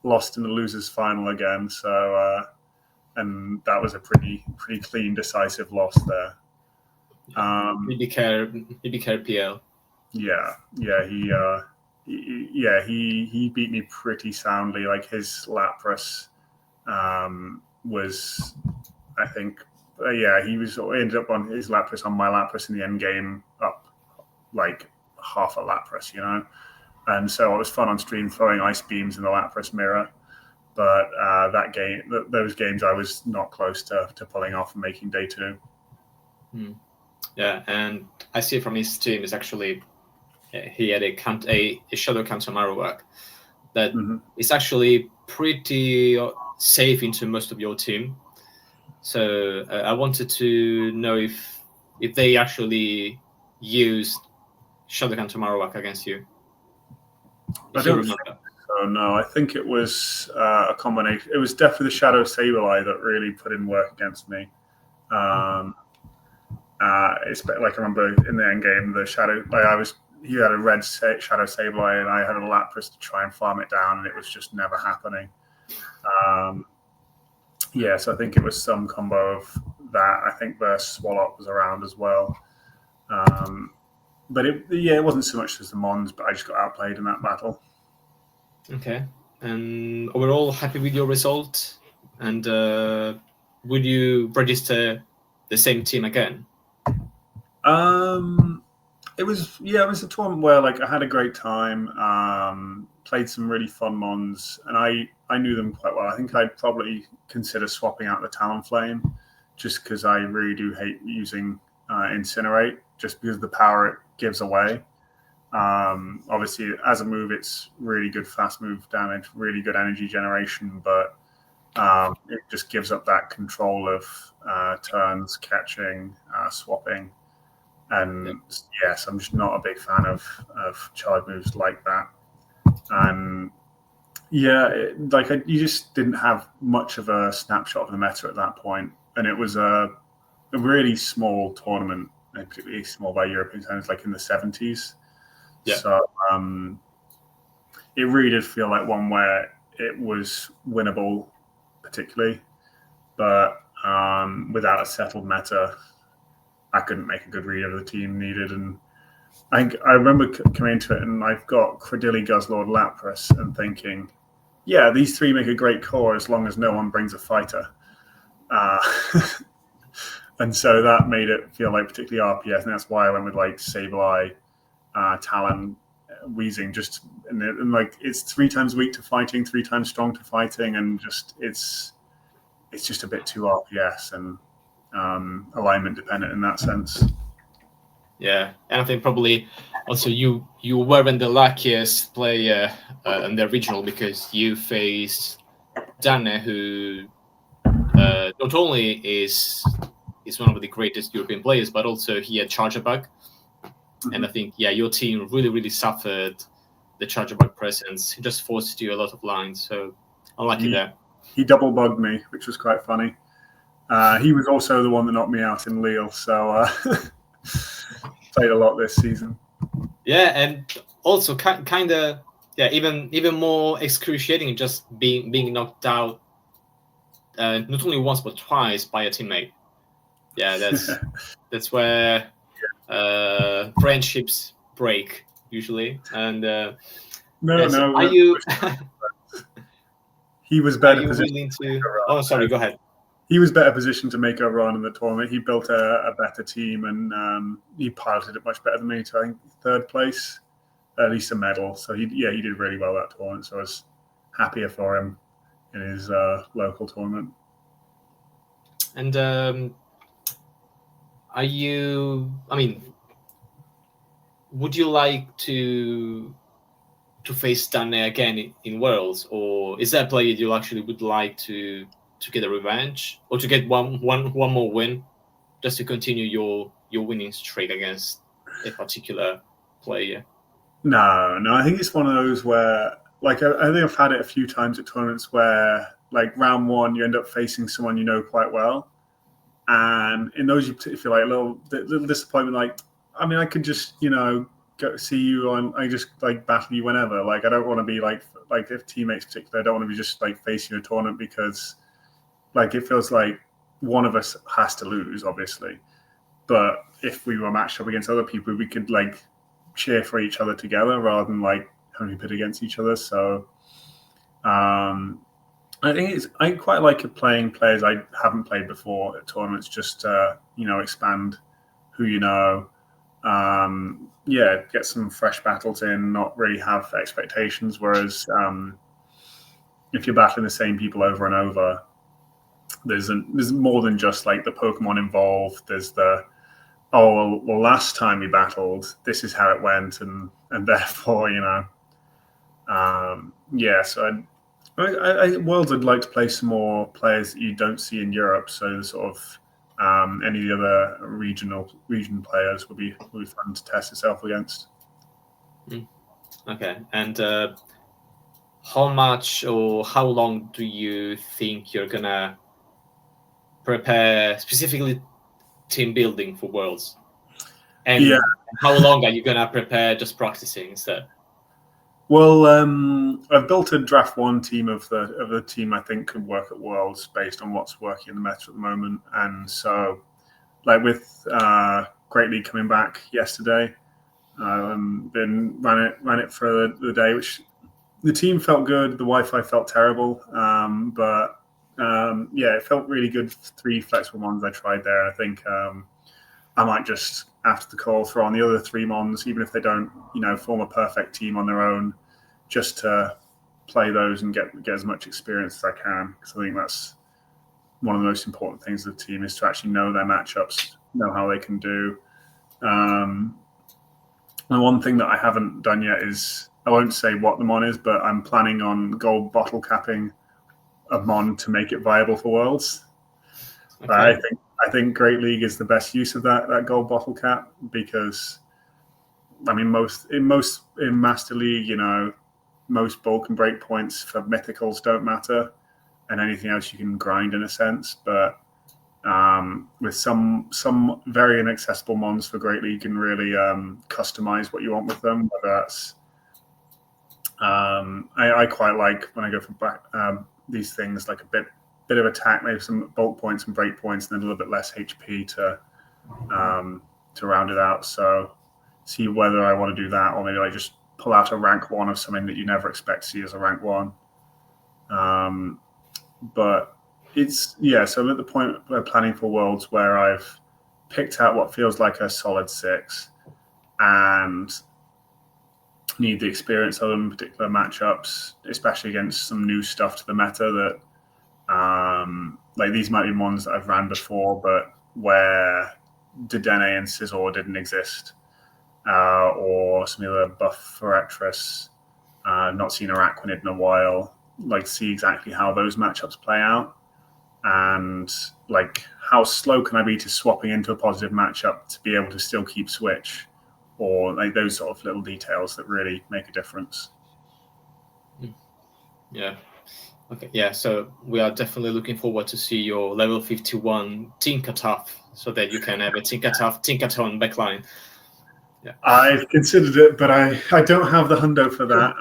lost in the losers final again. So and that was a pretty clean, decisive loss there. Maybe care PL. Yeah, he beat me pretty soundly. Like his Lapras was, I think, he ended up on his Lapras on my Lapras in the end game up like half a Lapras, and so it was fun on stream throwing ice beams in the Lapras mirror. But those games, I was not close to pulling off and making day 2. Yeah, and I see from his team is actually he had a Shadow counter Marowak that is actually pretty safe into most of your team. So I wanted to know if they actually used Shadowcan Marowak against you? I don't think so, no. I think it was a combination. It was definitely the Shadow Sableye that really put in work against me. It's like I remember in the end game, the Shadow, he had a red Shadow Sableye and I had a Lapras to try and farm it down, and it was just never happening. So I think it was some combo of that. I think the Swallow was around as well. But it wasn't so much as the Mons, but I just got outplayed in that battle. Okay. And overall, happy with your result? And would you register the same team again? It was a tournament where I had a great time. Played some really fun Mons, and I knew them quite well. I think I'd probably consider swapping out the Talonflame, just because I really do hate using Incinerate, just because of the power it gives away. Obviously, as a move, it's really good fast move damage, really good energy generation, but it just gives up that control of turns, catching, swapping. And yes, I'm just not a big fan of charge moves like that. And you just didn't have much of a snapshot of the meta at that point. And it was a really small tournament, particularly small by European standards, like in the 70s. Yeah. So it really did feel like one where it was winnable, particularly. But without a settled meta, I couldn't make a good read of the team needed. And I remember coming into it and I've got Credilli, Guzzlord, Lapras and thinking, yeah, these three make a great core as long as no one brings a fighter. And so that made it feel like particularly RPS, and that's why I went with Sableye, Talon, Weezing, and it's 3 times weak to fighting, 3 times strong to fighting, and just it's just a bit too RPS and alignment dependent in that sense. Yeah, and I think probably also you weren't the luckiest player in the regional, because you faced Danne, who not only is one of the greatest European players, but also he had Charger Bug. Mm-hmm. And I think, your team really suffered the Charger Bug presence. He just forced you a lot of lines, so unlucky there. He double bugged me, which was quite funny. He was also the one that knocked me out in Lille, so played a lot this season. Yeah, and also kind of even more excruciating, just being knocked out not only once but twice by a teammate. Yeah, that's where friendships break usually. And are you? He was better positioned to. Oh, sorry. Go ahead. He was better positioned to make a run in the tournament. He built a better team, and he piloted it much better than me. So I think 3rd place, at least a medal. So he did really well that tournament. So I was happier for him in his local tournament. And are you? I mean, would you like to face Danne again in Worlds, or is that a player you actually would like to get a revenge, or to get one more win, just to continue your winning streak against a particular player? No. I think it's one of those where, I think I've had it a few times at tournaments where, round 1, you end up facing someone you know quite well, and in those you feel like a little disappointment. I could just go see you on. I just battle you whenever. I don't want to be if teammates particularly. I don't want to be just facing a tournament because it feels like one of us has to lose, obviously. But if we were matched up against other people, we could cheer for each other together rather than having to pit against each other. So I think I quite like playing players I haven't played before at tournaments, just to expand who you know. Get some fresh battles in, not really have expectations. Whereas if you're battling the same people over and over, there's more than just the Pokemon involved. There's last time we battled, this is how it went, and therefore So Worlds, I'd like to play some more players that you don't see in Europe. So the sort of any of the other region players would be fun to test yourself against. Okay, and how much or how long do you think you're gonna prepare specifically team building for Worlds? And Yeah. how long are you gonna prepare just practicing instead? Well, I've built a draft one team of the team I think could work at Worlds based on what's working in the meta at the moment, and so like with Great League coming back yesterday, been ran it for the day, which the team felt good. The Wi-Fi felt terrible, but yeah, it felt really good. 3 flexible ones I tried there. I think I might just after the call throw on the other 3 mons, even if they don't, form a perfect team on their own, just to play those and get as much experience as I can. Because I think that's one of the most important things of the team is to actually know their matchups, know how they can do. And one thing that I haven't done yet is I won't say what the mon is, but I'm planning on gold bottle capping a mon to make it viable for Worlds. Okay. I think Great League is the best use of that gold bottle cap because I mean in Master League, most bulk and break points for mythicals don't matter, and anything else you can grind in a sense. But with some very inaccessible mons for Great League, you can really customize what you want with them. Whether that's I quite like when I go for these things like a bit of attack, maybe some bulk points and break points, and then a little bit less HP to round it out. So see whether I want to do that, or maybe I just pull out a rank 1 of something that you never expect to see as a rank 1. But it's so I'm at the point where planning for Worlds where I've picked out what feels like a solid 6 and need the experience of them particular matchups, especially against some new stuff to the meta that like these might be ones that I've ran before, but where Dedenne and Scizor didn't exist, or some other buff for Actress, not seen Araquanid in a while. Like see exactly how those matchups play out, and like how slow can I be to swapping into a positive matchup to be able to still keep switch, or like those sort of little details that really make a difference. Yeah. Okay. Yeah. So we are definitely looking forward to see your level 51 Tinkertuff, so that you can have a Tinkerton backline. Yeah. I've considered it, but I don't have the hundo for that.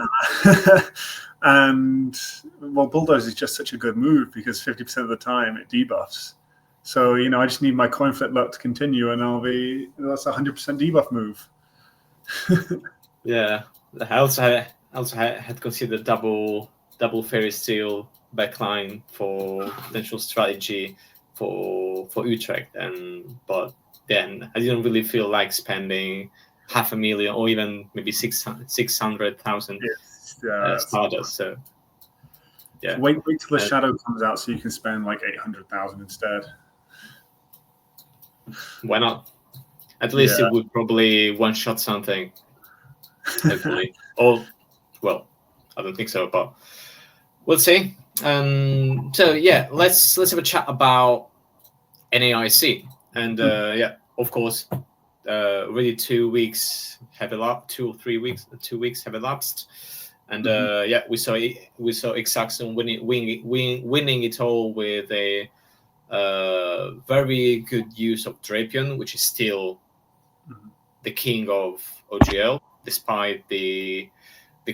And well, Bulldoze is just such a good move because 50% of the time it debuffs. So I just need my coin flip luck to continue, and that's a 100% debuff move. Yeah. I also had considered double fairy steel backline for potential strategy for Utrecht, but then I didn't really feel like spending 500,000 or even maybe 600,000 Stardust. So yeah, wait till the shadow comes out so you can spend like 800,000 instead. Why not? At least it would probably one shot something. Hopefully, or well, I don't think so, but we'll see. So yeah, let's have a chat about NAIC, and yeah, of course, already 2 weeks have elapsed, 2 or 3 weeks, 2 weeks have elapsed, and yeah, we saw Exaction winning it all with a very good use of Drapion, which is still the king of OGL, despite the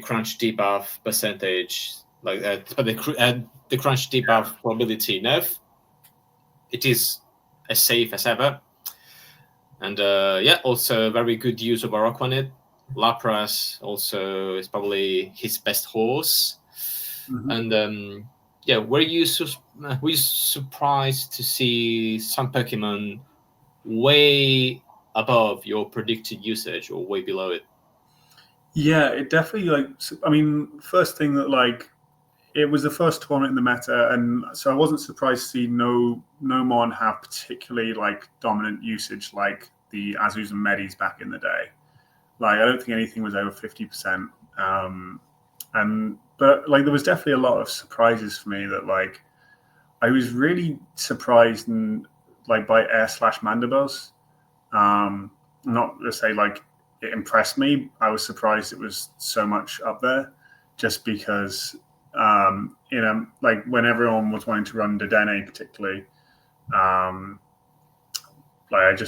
crunch debuff percentage, like the crunch debuff probability nerf. It is as safe as ever, and yeah, also very good use of Araquanid. Lapras also is probably his best horse, and yeah, were you surprised to see some Pokemon way above your predicted usage or way below it? Yeah, it definitely I mean, first thing that it was the first tournament in the meta, and so I wasn't surprised to see no mon have particularly dominant usage like the Azus and Medis back in the day. I don't think anything was over 50%. But there was definitely a lot of surprises for me that I was really surprised by Air/Mandibuzz. Not to say it impressed me. I was surprised it was so much up there, just because like when everyone was wanting to run Dedenne particularly, like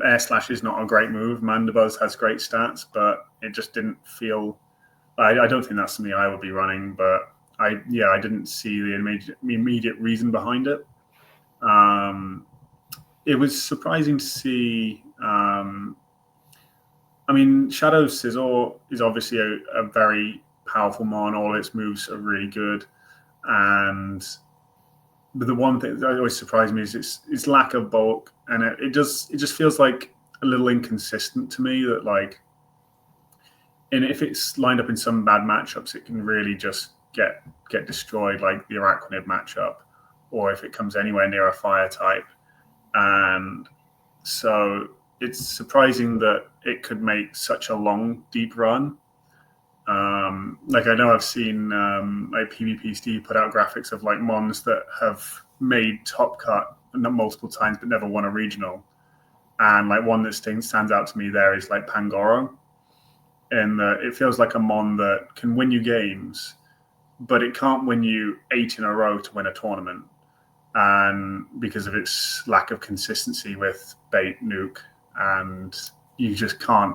Air Slash is not a great move. Mandibuzz has great stats, but it just didn't feel. I don't think that's something I would be running, but I didn't see the immediate reason behind it. It was surprising to see. Shadow Scizor is obviously a very powerful mon. All its moves are really good, but the one thing that always surprised me is its lack of bulk, and it just feels like a little inconsistent to me. That like, and if it's lined up in some bad matchups, it can really just get destroyed, like the Araquanid matchup, or if it comes anywhere near a fire type. And so it's surprising that it could make such a long, deep run. Like I know I've seen like PvP Steve put out graphics of like mons that have made top cut multiple times but never won a regional. And like one that stands out to me there is like Pangoro. And it feels like a mon that can win you games, but it can't win you 8 in a row to win a tournament. And because of its lack of consistency with bait nuke, and you just can't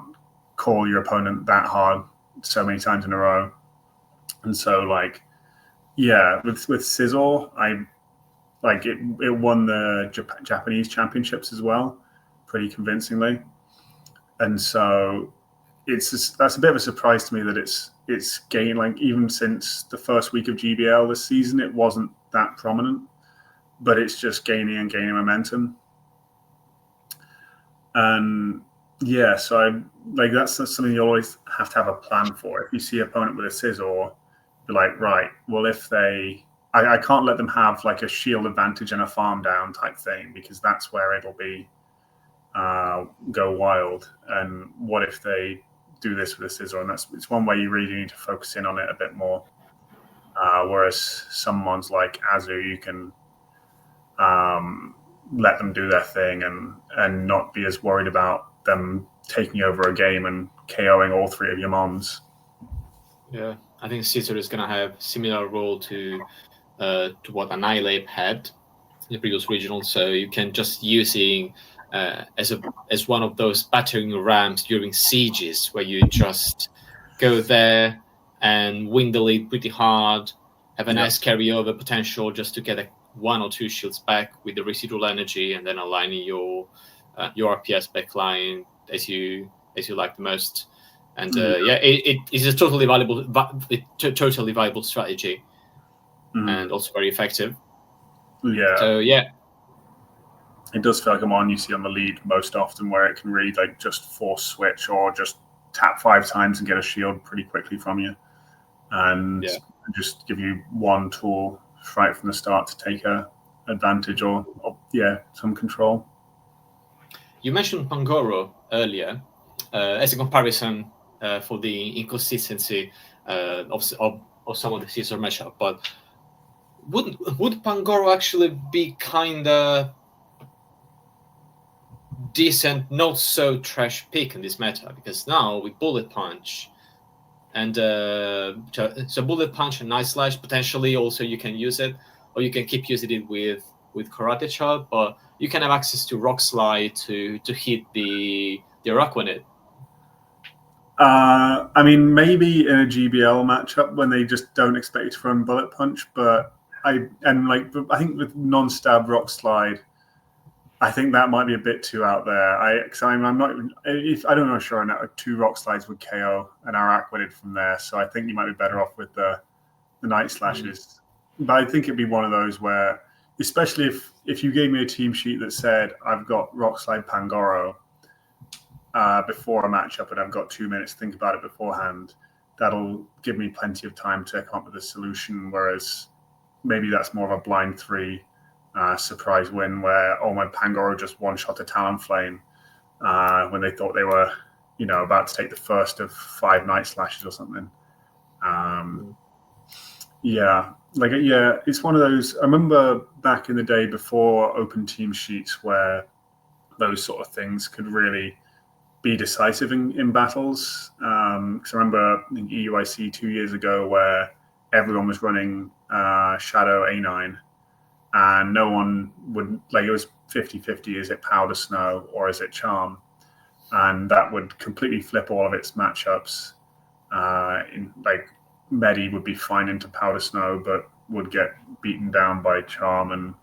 call your opponent that hard so many times in a row. And so like, yeah, with Scizor, I like it won the Japanese championships as well, pretty convincingly. And so that's a bit of a surprise to me that it's gained, like even since the first week of GBL this season, it wasn't that prominent, but it's just gaining momentum. And yeah, so that's something you always have to have a plan for. If you see an opponent with a Scizor, you're like, right, well, if I can't let them have like a shield advantage and a farm down type thing, because that's where it'll be go wild. And what if they do this with a Scizor? And it's one way you really need to focus in on it a bit more. Whereas some ones like Azu, you can let them do their thing and not be as worried about them taking over a game and KOing all 3 of your mons. Yeah, I think Scizor is going to have similar role to what IntervEU had in the previous regional. So you can just using as one of those battering rams during sieges, where you just go there and win the lead pretty hard, have a nice carryover potential just to get 1 or 2 shields back with the residual energy, and then aligning your RPS backline as you like the most. And it is a totally viable strategy, and also very effective. Yeah. So yeah, it does feel like a mon you see on the lead most often, where it can really like just force switch or just tap 5 times and get a shield pretty quickly from you, and just give you one tool right from the start to take a advantage or some control. You mentioned Pangoro earlier as a comparison for the inconsistency of some of the Scizor matchup, but would Pangoro actually be kind of decent, not so trash pick in this meta? Because now with Bullet Punch and so Bullet Punch and Night Slash, potentially also you can use it, or you can keep using it with Karate Chop, but you can have access to Rock Slide to hit the Araquanid. Maybe in a GBL matchup when they just don't expect you to run Bullet Punch, but I think with non-stab Rock Slide, I think that might be a bit too out there. I'm not even. I don't know. Sure, 2 Rock Slides would KO an Araquanid from there, so I think you might be better off with the Night Slashes. But I think it'd be one of those where, especially if you gave me a team sheet that said I've got Rock Slide Pangoro before a matchup and I've got 2 minutes to think about it beforehand, that'll give me plenty of time to come up with a solution. Whereas maybe that's more of a blind 3 surprise win where my Pangoro just one-shot a Talonflame when they thought they were, about to take the first of 5 Night Slashes or something. It's one of those. I remember back in the day before open team sheets where those sort of things could really be decisive in battles. Because I remember I think EUIC 2 years ago where everyone was running Shadow A9, and no one would, like, it was 50-50, is it Powder Snow or is it Charm? And that would completely flip all of its matchups. Like Medi would be fine into Powder Snow, but would get beaten down by Charm, and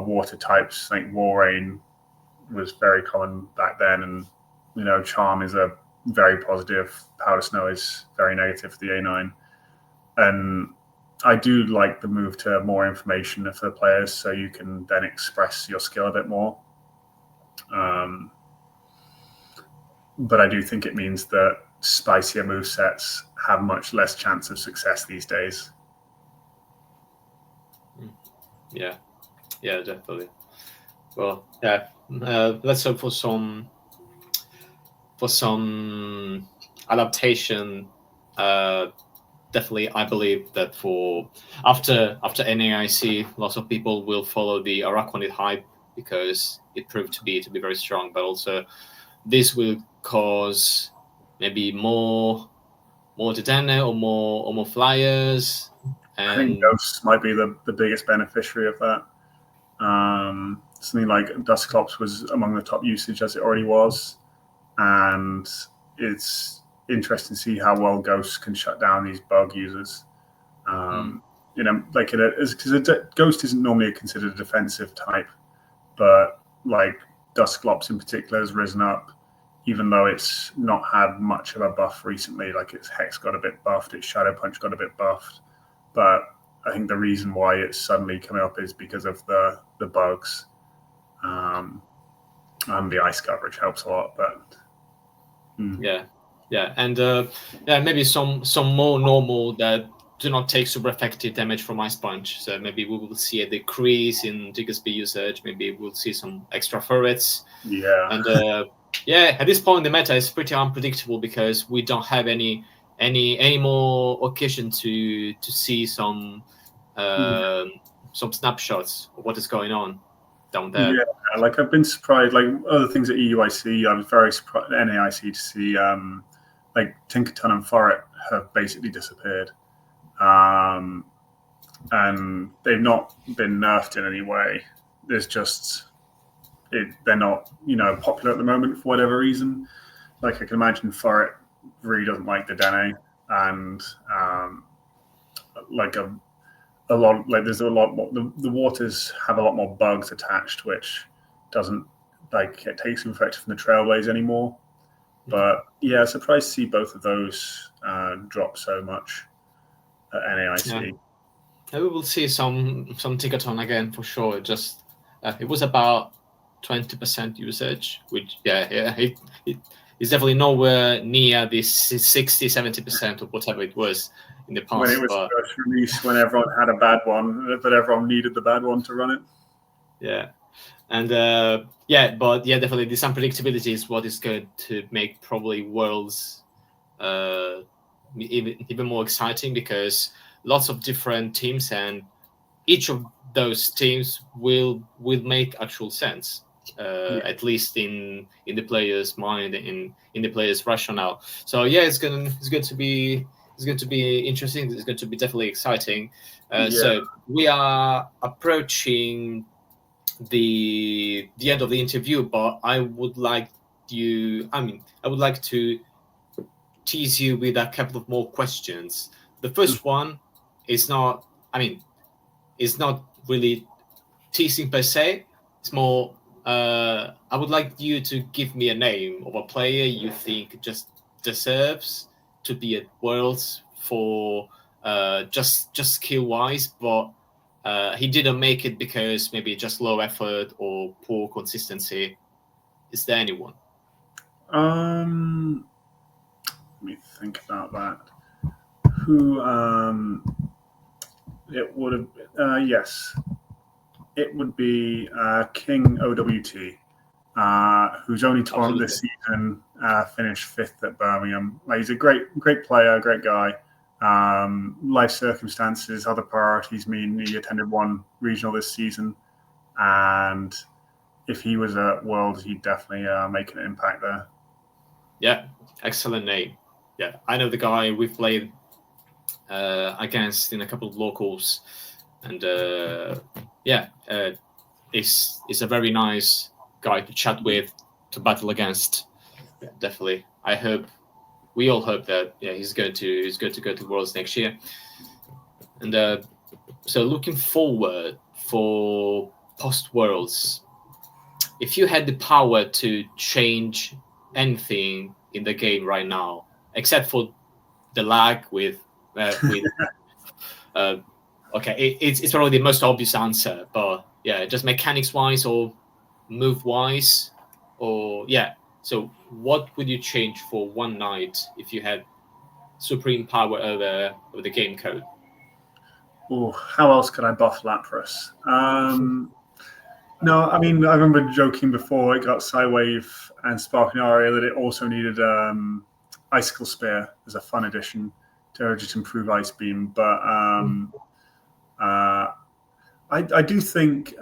water types like War Rain was very common back then, and Charm is a very positive, Powder Snow is very negative for the A9. And I do like the move to more information for the players, so you can then express your skill a bit more. But I do think it means that spicier movesets have much less chance of success these days. Yeah, definitely. Well, yeah, let's hope for some adaptation. Definitely, I believe that after NAIC, lots of people will follow the Araquanid hype because it proved to be very strong. But also, this will cause maybe more Dedenne or more flyers. And I think Ghosts might be the biggest beneficiary of that. Something like Dustclops was among the top usage as it already was, and it's interesting to see how well Ghosts can shut down these bug users. Like because Ghost isn't normally considered a defensive type, but like Dustclops in particular has risen up, even though it's not had much of a buff recently. Like its Hex got a bit buffed, its Shadow Punch got a bit buffed, but I think the reason why it's suddenly coming up is because of the bugs, and the ice coverage helps a lot. But yeah, and maybe some more normal that do not take super effective damage from Ice Punch. So maybe we will see a decrease in Diggersby usage. Maybe we'll see some extra turrets. Yeah, and at this point the meta is pretty unpredictable because we don't have any more occasion to see some snapshots of what is going on down there. Yeah, like I've been surprised. Like other things at EUIC, I was very surprised at NAIC to see like Tinkerton and Forret have basically disappeared, and they've not been nerfed in any way. There's just they're not popular at the moment for whatever reason. Like I can imagine Forret really doesn't like the Dene, and like a lot, like there's a lot more, the waters have a lot more bugs attached, which doesn't it takes some effect from the Trailblaze anymore. But yeah, surprised to see both of those drop so much at NAIC. Yeah, we will see some Tinkerton again for sure. Just it was about 20% usage, which it is definitely nowhere near this 60-70% of whatever it was in the past. When it was first released, when everyone had a bad one, but everyone needed the bad one to run it. Yeah, and definitely this unpredictability is what is going to make probably Worlds even more exciting, because lots of different teams, and each of those teams will make actual sense, at least in the player's mind, in the player's rationale. So yeah, it's going to be interesting. It's going to be definitely exciting. So we are approaching the end of the interview, but I would like to tease you with a couple of more questions. The first one is not really teasing per se. It's more I would like you to give me a name of a player you think just deserves to be at Worlds for just skill wise, but he didn't make it because maybe just low effort or poor consistency. Is there anyone? Let me think about that. Who it would have yes, it would be King OWT, whose only tournament this season finished 5th at Birmingham. Like, he's a great player, great guy. Life circumstances, other priorities mean he attended one regional this season, and if he was at Worlds, he'd definitely make an impact there. Yeah, excellent name. Yeah, I know the guy. We've played against in a couple of locals, and he's a very nice guy to chat with, to battle against. Yeah, definitely. We all hope that he's going to go to Worlds next year, and so looking forward for post Worlds. If you had the power to change anything in the game right now, except for the lag with okay, it's probably the most obvious answer, but yeah, just mechanics wise or move wise, or yeah. So what would you change for one night if you had supreme power over the game code? Oh, how else could I buff Lapras? No, I mean, I remember joking before it got Psywave and Sparking Aria that it also needed Icicle Spear as a fun addition to just improve Ice Beam. But I do think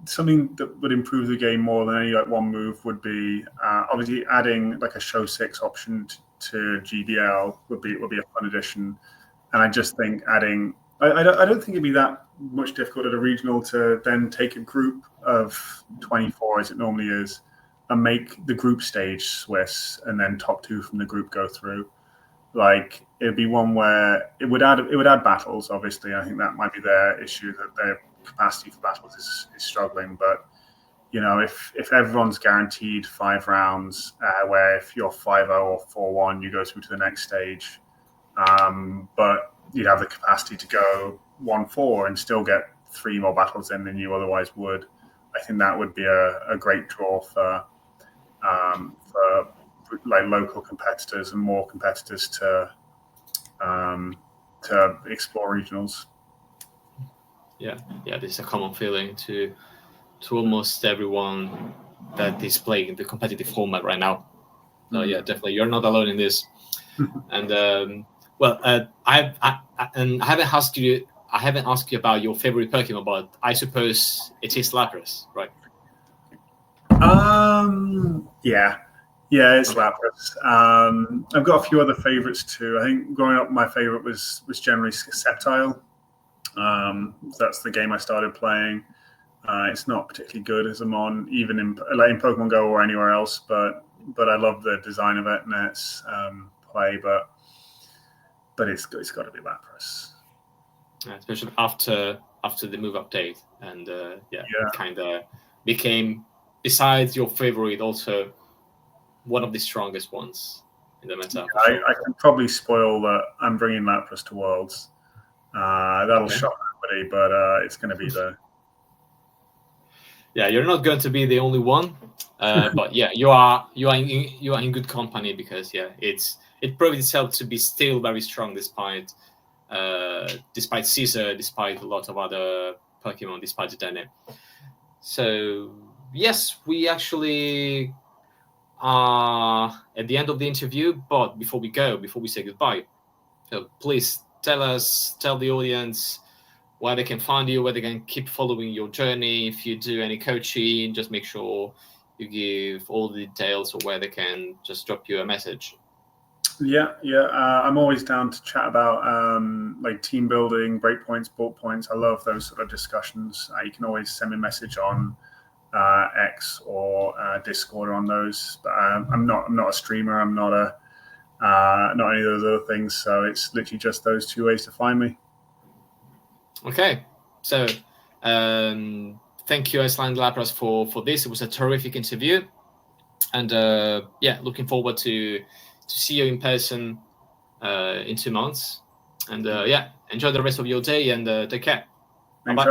something that would improve the game more than any one move would be obviously adding like a Show 6 option to GBL would be a fun addition. And I just think adding, I don't think it'd be that much difficult at a regional to then take a group of 24 as it normally is and make the group stage Swiss and then top 2 from the group go through. Like it'd be one where it would add battles. Obviously, I think that might be their issue, that their capacity for battles is struggling. But if everyone's guaranteed 5 rounds, where if you're 5-0 or 4-1, you go through to the next stage. But you'd have the capacity to go 1-4 and still get 3 more battles in than you otherwise would. I think that would be a great draw for like local competitors and more competitors to explore regionals. Yeah, this is a common feeling to almost everyone that is playing the competitive format right now. So yeah, definitely, you're not alone in this. And I haven't asked you about your favorite Pokemon, but I suppose it is Lapras, right? Yeah, it's Lapras. I've got a few other favorites too. I think growing up, my favorite was generally Sceptile. That's the game I started playing. It's not particularly good as a mon, even in Pokemon Go or anywhere else, but I love the design of it and its play. But it's got to be Lapras. Especially after the move update, and it kind of became, besides your favorite, also one of the strongest ones in the meta. I can probably spoil that I'm bringing Lapras to Worlds. That'll shock everybody, but it's going to be there. Yeah, you're not going to be the only one, but yeah, you are in good company, because it proved itself to be still very strong despite Caesar, despite a lot of other Pokemon, despite the Dene. So yes, we actually are at the end of the interview, but before we say goodbye, so please tell the audience where they can find you, where they can keep following your journey. If you do any coaching, just make sure you give all the details, or where they can just drop you a message. Yeah. I'm always down to chat about like team building, breakpoints, bullet points. I love those sort of discussions. You can always send me a message on X or Discord on those. But I'm not a streamer. I'm not any of those other things. So it's literally just those 2 ways to find me. Okay, so thank you, IcelandicLapras, for this. It was a terrific interview, and looking forward to see you in person in 2 months. And enjoy the rest of your day, and take care. Thanks,